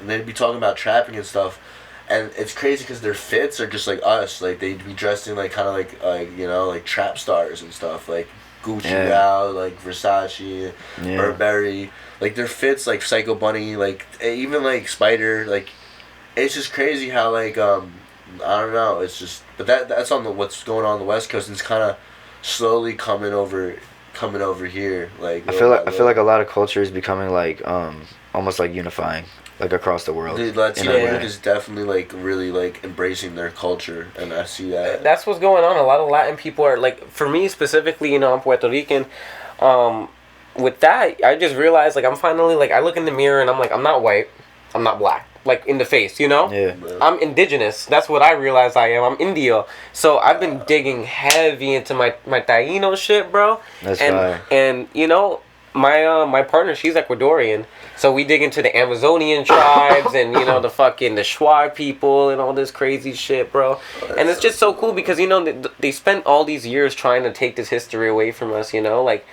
and they'd be talking about trapping and stuff. And it's crazy because their fits are just like us. Like they'd be dressed in like kind of like you know like trap stars and stuff like Gucci out like Versace, Yeah. Burberry. Like their fits like Psycho Bunny like even like Spider like it's just crazy how like I don't know it's just but that's on what's going on the West Coast and it's kind of slowly coming over here like I feel like a lot of culture is becoming like almost like unifying, like across the world. the Latino in a youth way. is definitely like really like embracing their culture and I see that. That's what's going on. A lot of Latin people are like, for me specifically, you know, I'm Puerto Rican. With that, I just realized like I'm finally like I look in the mirror and I'm like I'm not white, I'm not black, like in the face, you know. Yeah. I'm indigenous. That's what I realize I am. I'm Indio. So I've been digging heavy into my Taino shit, bro. That's and fire. and you know my partner, she's Ecuadorian. So we dig into the Amazonian tribes and you know the Shuar people and all this crazy shit, bro. And it's just so cool because you know they spent all these years trying to take this history away from us. You know, like.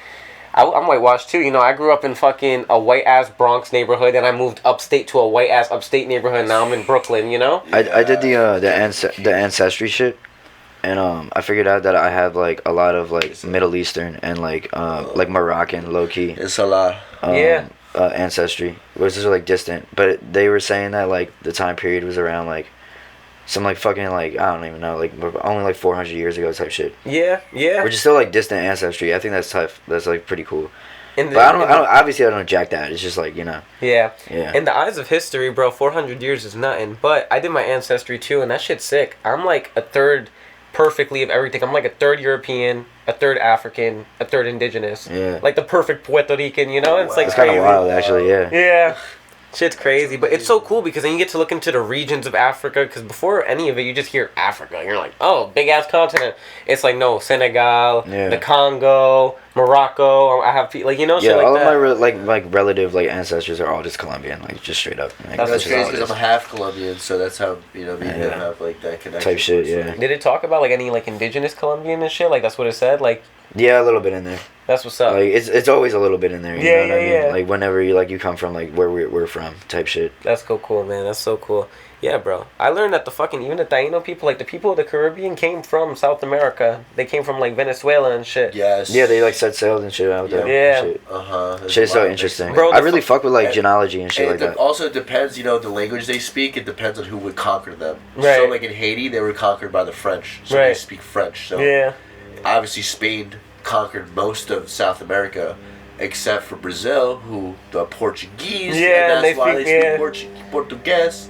I'm whitewashed too, you know. I grew up in fucking a white ass Bronx neighborhood, and I moved upstate to a white ass upstate neighborhood. Now I'm in Brooklyn, you know. I did the ancestry shit, and I figured out that I have like a lot of like Middle Eastern and like Moroccan low key. It's a lot. Yeah. Ancestry, which is like distant, but they were saying that like the time period was around like some like fucking like I don't even know like only like 400 years ago type shit, Yeah, yeah. which is still like distant ancestry. I think that's tough. That's like pretty cool. In the, But I don't in the- obviously I don't jack that. It's just like, you know. Yeah. Yeah. In the eyes of history, bro, 400 years is nothing. But I did my ancestry too, and that shit's sick. I'm like a third perfectly of everything. I'm like a third European, a third African, a third indigenous. Yeah. Like the perfect Puerto Rican, you know? It's like It's kind crazy. of wild actually. Yeah. Yeah. Shit's crazy, but it's so cool because then you get to look into the regions of Africa. Because before any of it, you just hear Africa. And you're like, oh, big ass continent. It's like no, Senegal, Yeah. the Congo, Morocco. I have like Yeah, shit like all that. of my relative like ancestors are all just Colombian, like just straight up. Like, That's That's just crazy all because just I'm half Colombian, so that's how me and Yeah. them have like that connection. type shit. So, Yeah, Did it talk about like any like indigenous Colombian and shit? Like that's what it said. Like yeah, a little bit in there. that's what's up. Like it's always a little bit in there. You Yeah, know what I yeah, mean? yeah. Like whenever you come from like where we're from, type shit. That's cool, man. That's so cool. Yeah, bro. I learned that the fucking even the Taino people, like the people of the Caribbean, came from South America. They came from like Venezuela and shit. yes. Yeah, they like set sails and shit out there. Yeah. Shit. Uh-huh. Shit's so interesting. Bro, I the really fuck with like and- genealogy and shit like that. Also depends, the language they speak. It depends on who would conquer them. Right. So like in Haiti, they were conquered by the French, so they Right. speak French. So Yeah. obviously Spain conquered most of South America, except for Brazil, who the Portuguese. Yeah, and that's they why speak- they yeah. speak Portuguese.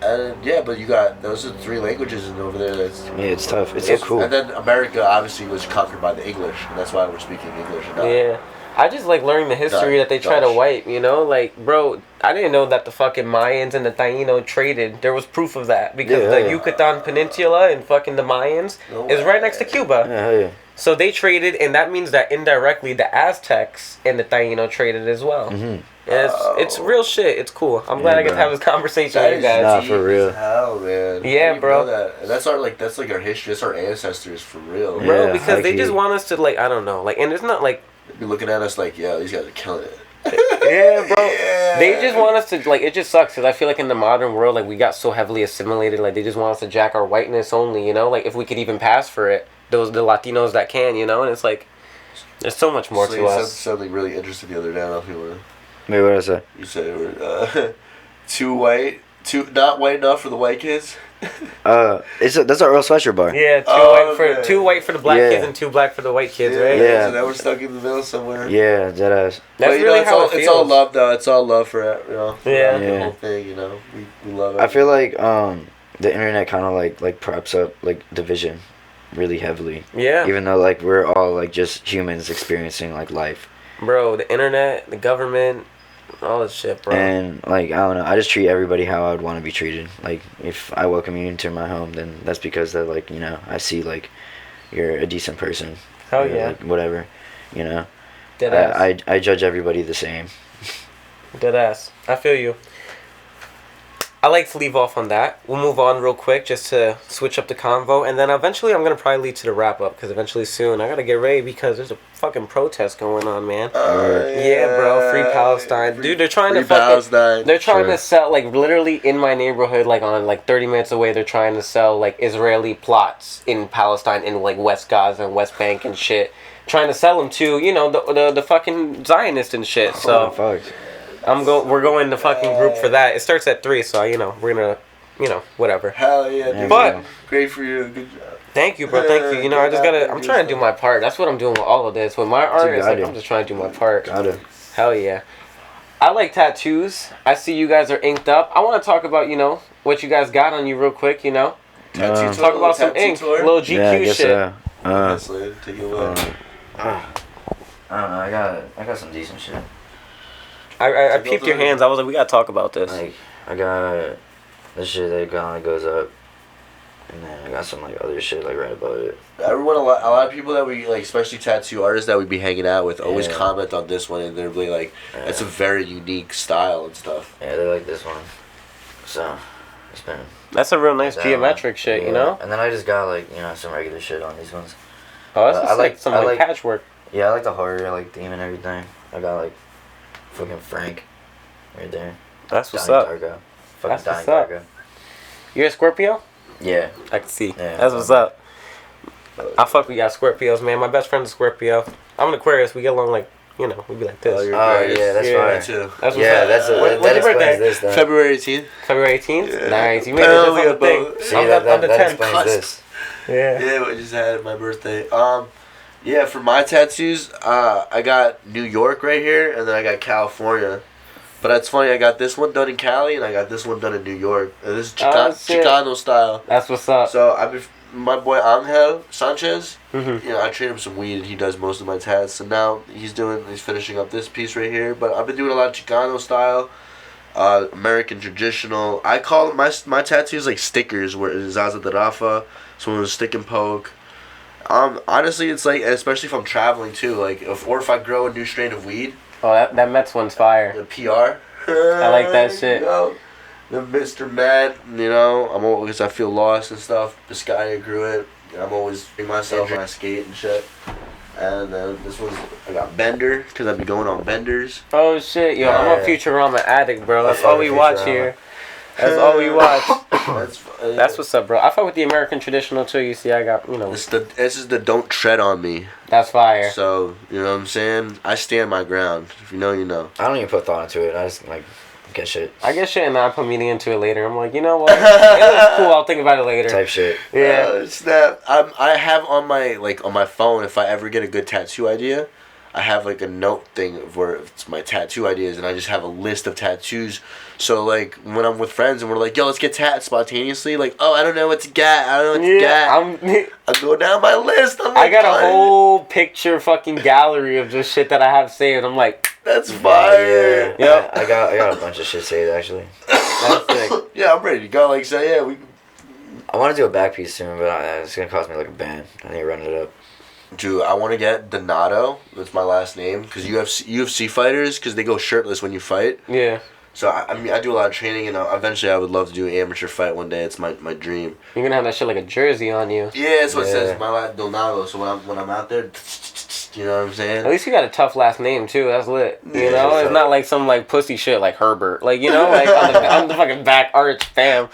And yeah, but you got those are the three languages over there. That's Yeah, it's tough. It's so cool. And then America obviously was conquered by the English, and that's why we're speaking English. And not, Yeah. I just like learning the history that they try to Dutch. wipe, Like, bro, I didn't know that the fucking Mayans and the Taino traded. There was proof of that because Yeah, the yeah. Yucatan Peninsula and fucking the Mayans No is right next to way. Cuba. Yeah, hell yeah. So they traded, and that means that indirectly the Aztecs and the Taino traded as well. Mhm. And it's real shit. It's cool. I'm glad Yeah, I get to bro. have this conversation That with is you guys. Nah, deep for real. as hell, man. Yeah, I didn't bro. know that. And that's our history. That's our ancestors for real. Yeah. Bro, because they high just key. want us to like I don't know, like, and it's not like They'd be looking at us like, yeah, these guys are killing it. yeah, bro. Yeah. They just want us to like. It just sucks because I feel like in the modern world, like we got so heavily assimilated. Like they just want us to jack our whiteness only. Like if we could even pass for it, the Latinos that can. And it's like there's so much more So to you said us. something really interesting the other day. I don't know if you were. Wait, what did I say? You said we're too white, not white enough for the white kids. That's our Earl Sweatshirt bar. Yeah, okay. too white for the black Yeah. kids and too black for the white kids, right? Yeah. So now we're stuck in the middle somewhere. Yeah, dead ass. That's But, really it's how all, it feels. It's all love, though. It's all love for it. Yeah. The Yeah. whole thing. We love it. I feel like the internet kind of like props up like division really heavily. Yeah, Even though like we're all like just humans experiencing like life. bro. The internet, the government, all this shit, bro. And like I don't know, I just treat everybody how I would want to be treated. Like if I welcome you into my home, then that's because that like I see like you're a decent person. Hell Or, yeah, like, whatever, dead ass. I judge everybody the same. Dead ass. I feel you. I like to leave off on that. We'll move on real quick just to switch up the convo. And then eventually I'm going to probably lead to the wrap up. Because eventually soon I got to get ready because there's a fucking protest going on, man. Yeah, bro. Free Palestine. Dude, they're trying to Free fucking... Palestine. They're trying Sure. to sell, like, literally in my neighborhood, like, on, like, 30 minutes away, they're trying to sell, like, Israeli plots in Palestine, in, like, West Gaza and West Bank and shit. Trying to sell them to, the fucking Zionists and shit. So... Oh, fuck. We're going to fucking group for that. It starts at 3, so we're gonna whatever. Hell yeah, dude. But- Great for you. Good job. Thank you, bro. Thank you. I just gotta. I'm trying to do my part. That's what I'm doing with all of this. With my art, it's like gotta. I'm just trying to do my part. Gotta. Hell yeah. I like tattoos. I see you guys are inked up. I want to talk about what you guys got on you real quick. Tattoo Uh, tour, Talk about some tattoo ink, tour. little GQ Yeah, I guess shit. so. Yes, Slaede, take it away. I don't know. I got some decent shit. I peeped your hands. I was like, we gotta talk about this. Like I got this shit that kind of goes up, and then I got some like other shit like right above it. Everyone, a lot of people that we like, especially tattoo artists that we be hanging out with, always Yeah. comment on this one, and they're really like, it's a very unique style and stuff. Yeah, they like this one. So it's been That's a real nice that geometric one. shit, Yeah. And then I just got like some regular shit on these ones. Oh, that's I just like some I like like- patchwork. Yeah, I like the horror, like theme and everything. I got like fucking Frank right there. That's what's Donnie up. Darko. That's Fucking what's Donnie up. Darko. You're a Scorpio? Yeah. I can see. Yeah, That's what's up. I fuck with y'all Scorpios, man. My best friend's a Scorpio. I'm an Aquarius. We get along like, we be like this. Oh, you're Oh Aquarius. yeah, that's Yeah. fine. Me too. That's what's Yeah, up. that's When's that your birthday? explains this. Then. February 18th. February 18th? Yeah. Nice. You made it Hell just on yeah, the thing. bro. See, I'm that the 10th. explains Cusp. this. Yeah. Yeah, we just had my birthday. Yeah, for my tattoos, I got New York right here, and then I got California. But that's funny, I got this one done in Cali, and I got this one done in New York. And this is Oh, shit. Chicano style. That's what's up. So my boy Angel Sanchez, Mhm. I trade him some weed, and he does most of my tats. So now he's finishing up this piece right here. But I've been doing a lot of Chicano style, American traditional. I call my tattoos like stickers, where it's Zaza de Rafa, so it was stick and poke. Honestly, it's like, especially if I'm traveling too, like, if I grow a new strain of weed, Oh, that Mets one's fire. the PR. I like that shit. You know, the Mr. Met, you know, I'm always, I feel lost and stuff. Biscaya grew it. I'm always being myself when I skate and shit. And this one's, I got Bender, because I've been going on Benders. Oh shit, yo, I'm a Futurama addict, bro. That's all we watch Futurama. here. That's all we watch. That's That's what's up, bro. I fuck with the American traditional too. You see, I got, you know. This is the Don't Tread on Me. That's fire. So, you know what I'm saying? I stand my ground. If you know, you know. I don't even put thought into it. I just like get shit I get shit and then I put meaning into it later. I'm like, you know what? It looks cool. I'll think about it later. type shit. Yeah. Snap. I have on my phone, if I ever get a good tattoo idea, I have like a note thing where it's my tattoo ideas, and I just have a list of tattoos. So like when I'm with friends and we're like, yo, let's get tat spontaneously. Like, oh, I don't know what to get. I don't know what to get. I go down my list. I'm I like, got a whole picture fucking gallery of just shit that I have saved. I'm like, that's fire. Yeah. Yep. I got a bunch of shit saved actually. that's sick. Yeah, I'm ready to go. Like, so yeah, we. I want to do a back piece soon, but it's gonna cost me like a band. I need to run it up. Dude, I want to get Donato. That's my last name. Because UFC fighters, because they go shirtless when you fight. Yeah. So, I mean, I do a lot of training, and eventually I would love to do an amateur fight one day. It's my dream. You're gonna have that shit like a jersey on you. Yeah, that's what it Yeah. says. My last Donato. So when I'm out there, you know what I'm saying? At least you got a tough last name too. That's lit. You Yeah, know, that's it's up. not like some like pussy shit like Herbert. Like, you know, like I'm the fucking back arch fam.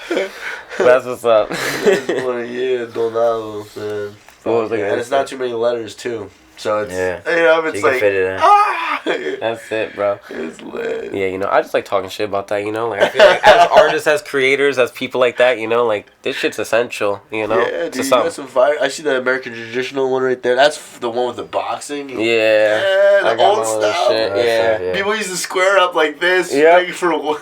That's what's up. Yeah, Donato, man. What was I gonna And it's say? not too many letters, too. So it's, Yeah. you know, So it's you can like, fit it in. That's it, bro. it's lit. Yeah, you know, I just like talking shit about that, you know? Like, I feel like as artists, as creators, as people like that, you know, like, this shit's essential, you know? Yeah, dude, To you some. got some fire. I see the American traditional one right there. That's the one with the boxing. Yeah. Yeah, I the got old my little style. shit, yeah. Yeah. People used to square up like this. Yep. Like for a while.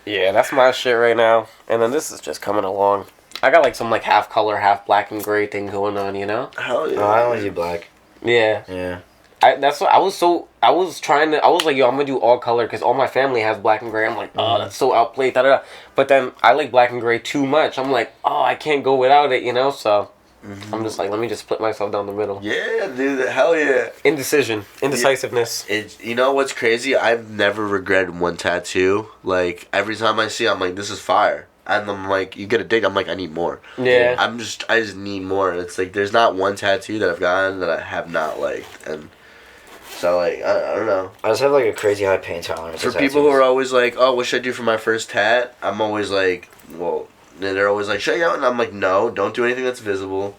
Yeah, that's my shit right now. And then this is just coming along. I got like some like half color, half black and gray thing going on, you know? Hell yeah. No, I only do black. Yeah. Yeah. That's what I was like, yo, I'm gonna do all color because all my family has black and gray. I'm like, oh, that's so outplayed, da da da. But then I like black and gray too much. I'm like, oh, I can't go without it, you know? So I'm just like, let me just split myself down the middle. Yeah, dude. Hell yeah. Indecisiveness. It's, you know what's crazy? I've never regretted one tattoo. Like, every time I see it, I'm like, this is fire. And I'm like, you get a dig. I'm like, I need more. Yeah. I just need more. And it's like, there's not one tattoo that I've gotten that I have not liked. And so, like, I don't know. I just have like a crazy high pain tolerance. For people who are always like, oh, what should I do for my first tat? I'm always like, well, they're always like, should I go? And I'm like, no, don't do anything that's visible.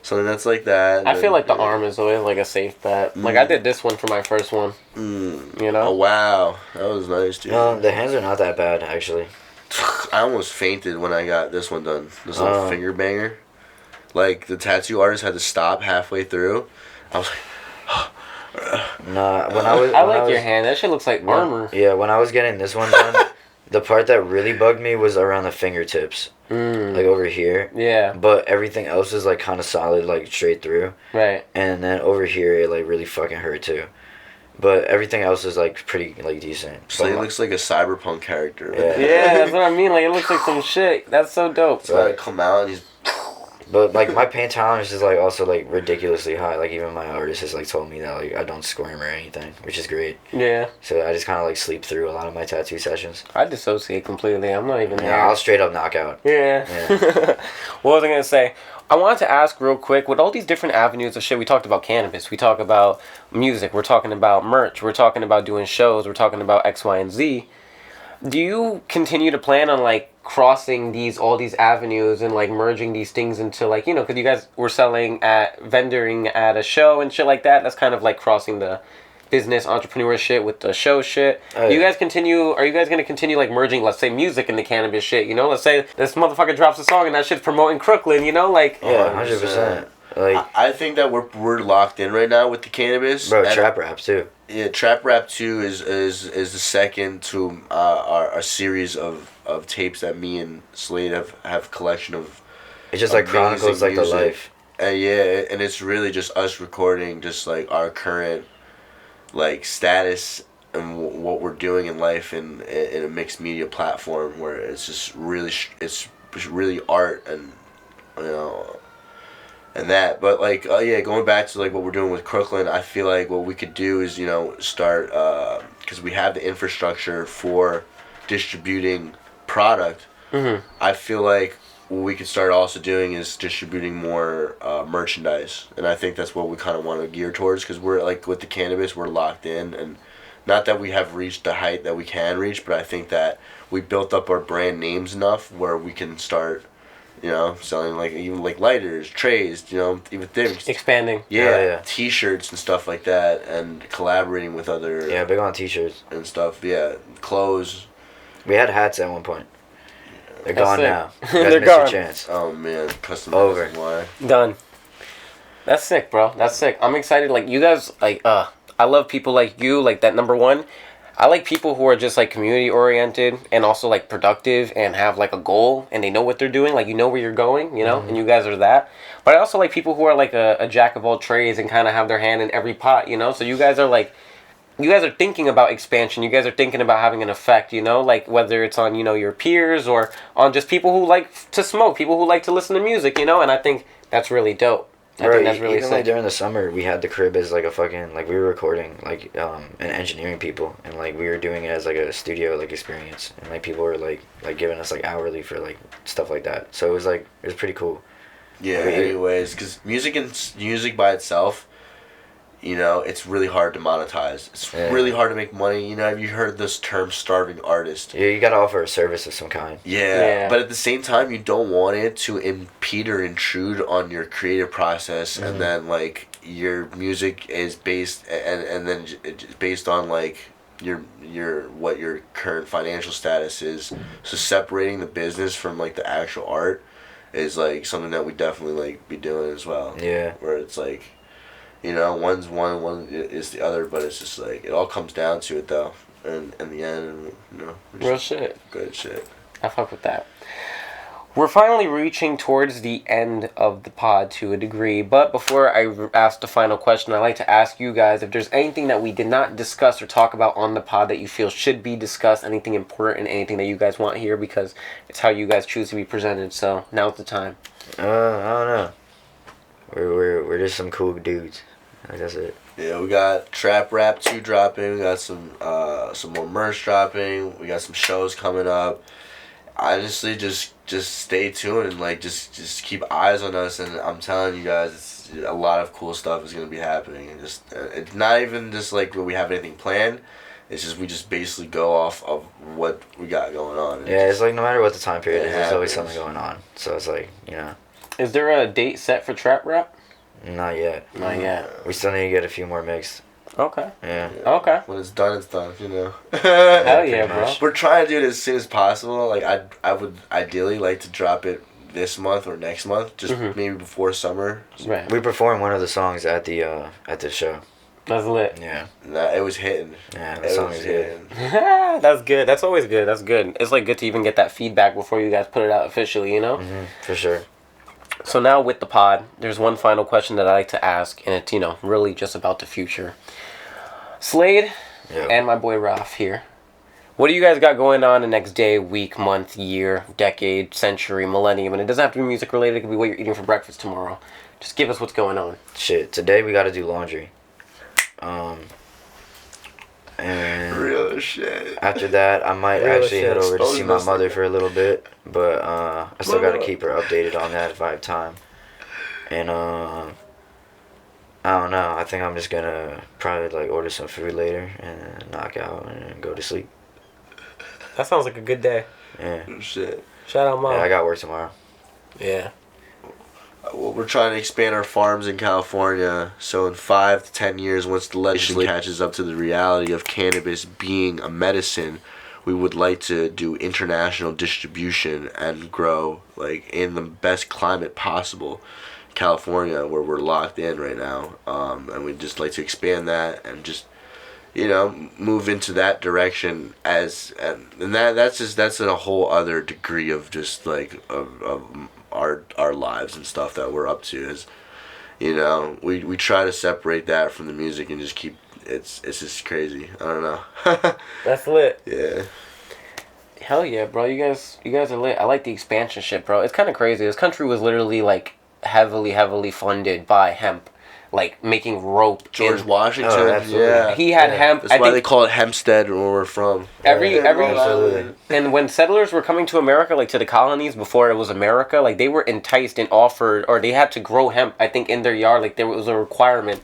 Something that's like that. I feel like the arm is always like a safe bet. Like I did this one for my first one. You know? Oh, wow. That was nice, dude. No, the hands are not that bad actually. I almost fainted when I got this one done. This little finger banger. Like, the tattoo artist had to stop halfway through. I was like, Nah, when I was I when like was, your hand. That shit looks like armor. Yeah, when I was getting this one done, the part that really bugged me was around the fingertips, like over here. Yeah. But everything else is like kind of solid, like straight through. Right. And then over here, it like really fucking hurt too. But everything else is like pretty like decent. so he looks like a cyberpunk character. Yeah. Yeah, that's what I mean. Like it looks like some shit. That's so dope. So I come out and he's... But like my pain tolerance is like also like ridiculously high. Like even my artist has like told me that like I don't squirm or anything, which is great. Yeah. So I just kind of like sleep through a lot of my tattoo sessions. I dissociate completely. I'm not even there. Yeah, I'll straight up knock out. Yeah. What was I gonna say? I wanted to ask real quick, with all these different avenues of shit, we talked about cannabis, we talk about music, we're talking about merch, we're talking about doing shows, we're talking about X, Y, and Z. Do you continue to plan on like crossing all these avenues and like merging these things into like, you know, because you guys were vendoring at a show and shit like that. That's kind of like crossing the business entrepreneur shit with the show shit. Oh, yeah. Are you guys going to continue like merging, let's say, music and the cannabis shit, you know? Let's say this motherfucker drops a song and that shit's promoting Crooklyn, you know? Like, Yeah, 100%. Like, I think that we're locked in right now with the cannabis. bro, And- trap raps too. Yeah, Trap Rap 2 is the second to our series of tapes that me and Slaede have collection of. It's just like amazing chronicles like the music. life. Yeah, and it's really just us recording just like our current like status and what we're doing in life in a mixed media platform where it's just really it's really art and, you know, and that. But like, yeah, going back to like what we're doing with Crooklyn, I feel like what we could do is start because we have the infrastructure for distributing product. I feel like what we could start also doing is distributing more merchandise, and I think that's what we kind of want to gear towards because we're like with the cannabis, we're locked in, and not that we have reached the height that we can reach, but I think that we built up our brand names enough where we can start, selling like even like lighters, trays, even things. Expanding. Yeah, T-shirts and stuff like that, and collaborating with other. Yeah, big on T-shirts and stuff. Yeah, clothes. We had hats at one point. They're That's gone sick. now. You guys They're missed your gone. chance. Oh man, custom Over. why? Done. That's sick, bro. That's sick. I'm excited. Like, you guys, like, I love people like you, like that. Number one, I like people who are just like community oriented and also like productive and have like a goal and they know what they're doing. Like, you know where you're going, and you guys are that. But I also like people who are like a jack of all trades and kind of have their hand in every pot, So you guys are like, you guys are thinking about expansion. You guys are thinking about having an effect, like whether it's on, your peers or on just people who like to smoke, people who like to listen to music, and I think that's really dope. I think that's really even sick. like during the summer, we had the crib as like a fucking like we were recording like and engineering people, and like we were doing it as like a studio like experience, and like people were like giving us like hourly for like stuff like that. So it was pretty cool. Yeah. Anyways, because music by itself, it's really hard to monetize. It's really hard to make money. Have you heard this term starving artist? Yeah, you gotta offer a service of some kind. Yeah, but at the same time, you don't want it to impede or intrude on your creative process, and then like your music is based and then it's based on like your what your current financial status is. So separating the business from like the actual art is like something that we definitely like be doing as well. Yeah. Where it's like, one's one is the other, but it's just like it all comes down to it though, and in the end, Real shit. Good shit. I fuck with that. We're finally reaching towards the end of the pod to a degree, but before I ask the final question, I'd like to ask you guys if there's anything that we did not discuss or talk about on the pod that you feel should be discussed, anything important, anything that you guys want here, because it's how you guys choose to be presented, so now's the time. I don't know. We're just some cool dudes. Like, that's it. Yeah, we got Trap Rap 2 dropping, we got some more merch dropping, we got some shows coming up. Honestly, just stay tuned and like just keep eyes on us, and I'm telling you guys, a lot of cool stuff is gonna be happening, and just it's not even just like we have anything planned. It's just we just basically go off of what we got going on. Yeah, it's like no matter what the time period is, there's always happens. something going on. So it's like, Is there a date set for Trap Rap? not yet. Not yet. We still need to get a few more mixed. Okay. Yeah. Okay. When it's done, it's done. Hell yeah, bro. much. We're trying to do it as soon as possible. Like I would ideally like to drop it this month or next month, just maybe before summer. Right. We performed one of the songs at the show. That's lit. Yeah. Nah, it was hitting. Yeah, the song is good. That's good. That's always good. That's good. It's like good to even get that feedback before you guys put it out officially, For sure. So now with the pod, there's one final question that I like to ask, and it's, really just about the future. Slaede and my boy Raf here. What do you guys got going on the next day, week, month, year, decade, century, millennium? And it doesn't have to be music related. It could be what you're eating for breakfast tomorrow. Just give us what's going on. Shit, today we gotta do laundry. And Real shit. after that, I might actually head over to see my Expose mother this. for a little bit, but I still gotta keep her updated on that if I have time. And I don't know. I think I'm just gonna probably like order some food later and knock out and go to sleep. That sounds like a good day. Yeah. Shit. Shout out, Mom. Yeah, I got work tomorrow. Yeah. Well, we're trying to expand our farms in California, so in 5 to 10 years, once the legislation catches up to the reality of cannabis being a medicine, we would like to do international distribution and grow like in the best climate possible. California, where we're locked in right now, and we'd just like to expand that and just move into that direction and that's in a whole other degree of just like of our lives and stuff that we're up to is we try to separate that from the music and just keep it's just crazy. I don't know. That's lit. Yeah. Hell yeah, bro. You guys are lit. I like the expansion shit, bro. It's kind of crazy. This country was literally like heavily funded by hemp, like making rope. George in- Washington. Oh, absolutely. Yeah. He had hemp. That's I why think they call it Hempstead, where we're from. every Absolutely. and when settlers were coming to America, like to the colonies before it was America, like they were enticed and offered, or they had to grow hemp. I think in their yard, like there was a requirement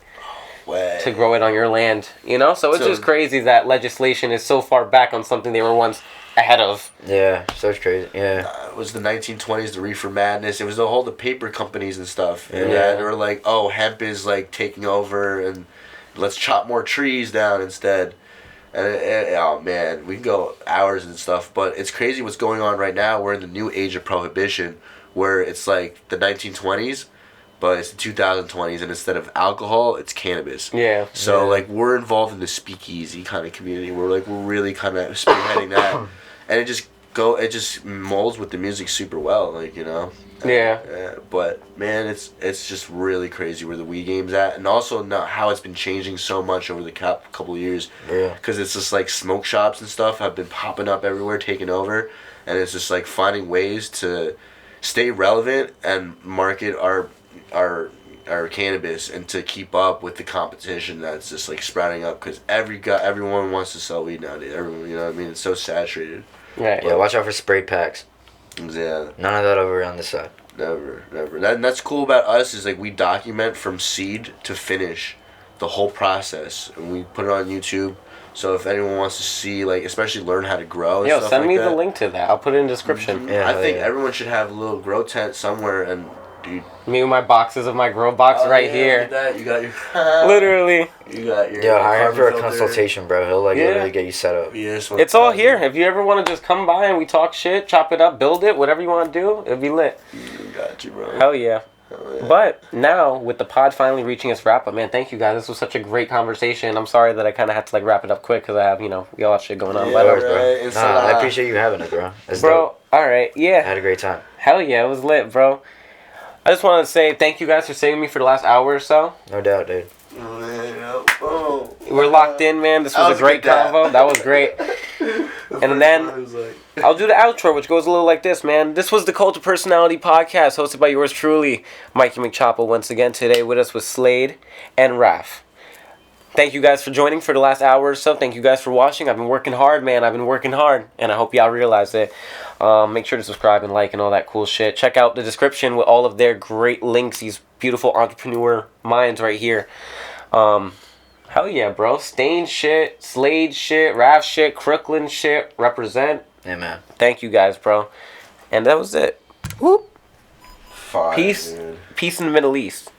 Way. to grow it on your land. You know, so it's So- just crazy that legislation is so far back on something they were once ahead of. Yeah, so it's crazy. Yeah. It was the 1920s, the reefer madness. It was the paper companies and stuff. And Yeah. they were like, oh, hemp is like taking over, and let's chop more trees down instead. And oh man, we can go hours and stuff. But it's crazy what's going on right now. We're in the new age of prohibition, where it's like the 1920s, but it's the 2020s, and instead of alcohol, it's cannabis. Yeah. So like we're involved in the speakeasy kind of community. We're really kind of spearheading that, and it just molds with the music super well. Like, you know. Yeah. But man, it's just really crazy where the Wii game's at, and also not how it's been changing so much over the couple of years. Yeah. Because it's just like smoke shops and stuff have been popping up everywhere, taking over, and it's just like finding ways to stay relevant and market our cannabis and to keep up with the competition that's just like sprouting up, because everyone wants to sell weed nowadays. Everyone, you know what I mean? It's so saturated. Right. Yeah, watch out for sprayed packs. Yeah. None of that over on this side. Never. That's cool about us is like we document from seed to finish the whole process, and we put it on YouTube. So if anyone wants to see, like, especially learn how to grow and Yo, stuff send like me that, the link to that. I'll put it in the description. Yeah, I think yeah. everyone should have a little grow tent somewhere, and dude, Me with my boxes of my grow box oh, right yeah, here. look at that. You got your Literally. You got your Yeah, hire him for a carbon filter. consultation, bro. He'll like Yeah. literally get you set up. Yes, It's all here. If you ever want to just come by and we talk shit, chop it up, build it, whatever you want to do, it'll be lit. Got you, bro. Hell yeah. Hell yeah. But now, with the pod finally reaching its wrap up, man, thank you guys. This was such a great conversation. I'm sorry that I kind of had to like wrap it up quick because I have, we all have shit going on. Yeah, But, Of course, right. bro. It's Nah, I a lot. appreciate you having it, bro. That's bro, dope. alright, I yeah. had a great time. Hell yeah, it was lit, bro. I just wanted to say thank you guys for saving me for the last hour or so. No doubt, dude. Oh, We're locked in, man. This was a great good dab. convo. That was great. And then I'll do the outro, which goes a little like this, man. This was the Cult of Personality podcast, hosted by yours truly, Mikeymcchoppa. Once again, today with us was Slaede and Raf. Thank you guys for joining for the last hour or so. Thank you guys for watching. I've been working hard, man. I've been working hard, and I hope y'all realize it. Make sure to subscribe and like and all that cool shit. Check out the description with all of their great links. These beautiful entrepreneur minds right here. Hell yeah, bro. Stain shit, Slaede shit, Raf shit, Crooklyn shit. Represent. Yeah, man. Thank you guys, bro. And that was it. Whoop. Fine, Peace. dude. Peace in the Middle East.